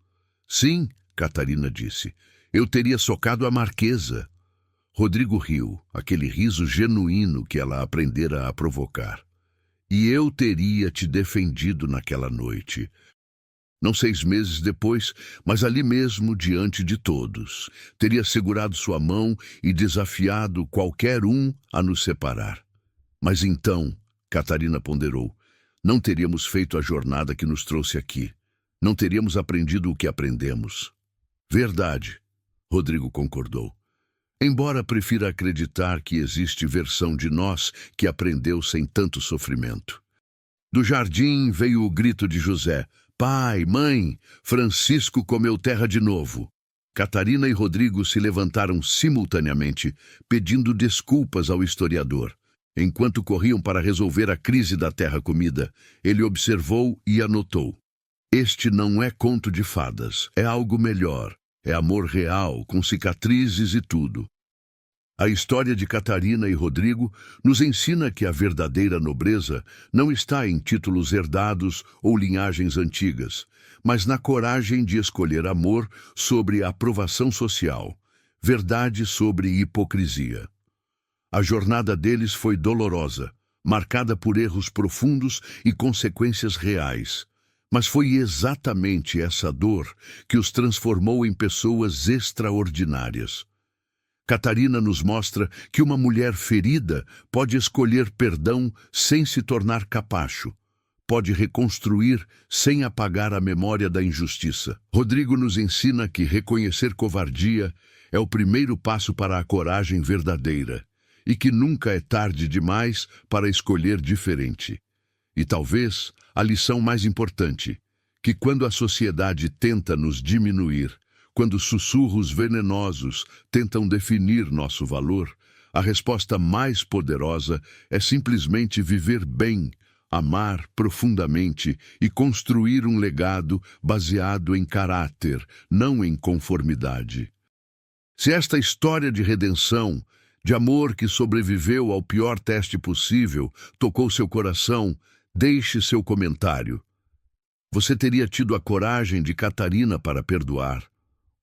Sim, Catarina disse, eu teria socado a Marquesa. Rodrigo riu, aquele riso genuíno que ela aprendera a provocar. E eu teria te defendido naquela noite. Não 6 meses depois, mas ali mesmo diante de todos. Teria segurado sua mão e desafiado qualquer um a nos separar. Mas então, Catarina ponderou, não teríamos feito a jornada que nos trouxe aqui. Não teríamos aprendido o que aprendemos. Verdade, Rodrigo concordou. Embora prefira acreditar que existe versão de nós que aprendeu sem tanto sofrimento. Do jardim veio o grito de José. Pai, mãe, Francisco comeu terra de novo. Catarina e Rodrigo se levantaram simultaneamente, pedindo desculpas ao historiador. Enquanto corriam para resolver a crise da terra comida, ele observou e anotou. Este não é conto de fadas, é algo melhor. É amor real, com cicatrizes e tudo. A história de Catarina e Rodrigo nos ensina que a verdadeira nobreza não está em títulos herdados ou linhagens antigas, mas na coragem de escolher amor sobre a aprovação social, verdade sobre hipocrisia. A jornada deles foi dolorosa, marcada por erros profundos e consequências reais. Mas foi exatamente essa dor que os transformou em pessoas extraordinárias. Catarina nos mostra que uma mulher ferida pode escolher perdão sem se tornar capacho, pode reconstruir sem apagar a memória da injustiça. Rodrigo nos ensina que reconhecer covardia é o primeiro passo para a coragem verdadeira e que nunca é tarde demais para escolher diferente. E talvez a lição mais importante, que quando a sociedade tenta nos diminuir, quando sussurros venenosos tentam definir nosso valor, a resposta mais poderosa é simplesmente viver bem, amar profundamente e construir um legado baseado em caráter, não em conformidade. Se esta história de redenção, de amor que sobreviveu ao pior teste possível, tocou seu coração, deixe seu comentário. Você teria tido a coragem de Catarina para perdoar,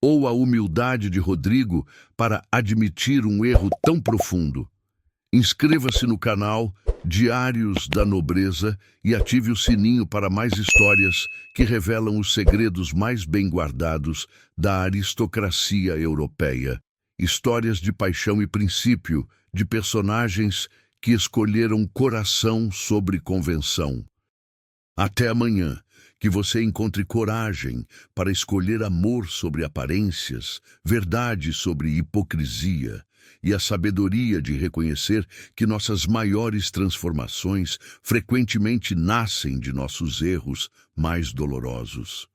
ou a humildade de Rodrigo para admitir um erro tão profundo? Inscreva-se no canal Diários da Nobreza e ative o sininho para mais histórias que revelam os segredos mais bem guardados da aristocracia europeia. Histórias de paixão e princípio, de personagens que escolheram coração sobre convenção. Até amanhã, que você encontre coragem para escolher amor sobre aparências, verdade sobre hipocrisia e a sabedoria de reconhecer que nossas maiores transformações frequentemente nascem de nossos erros mais dolorosos.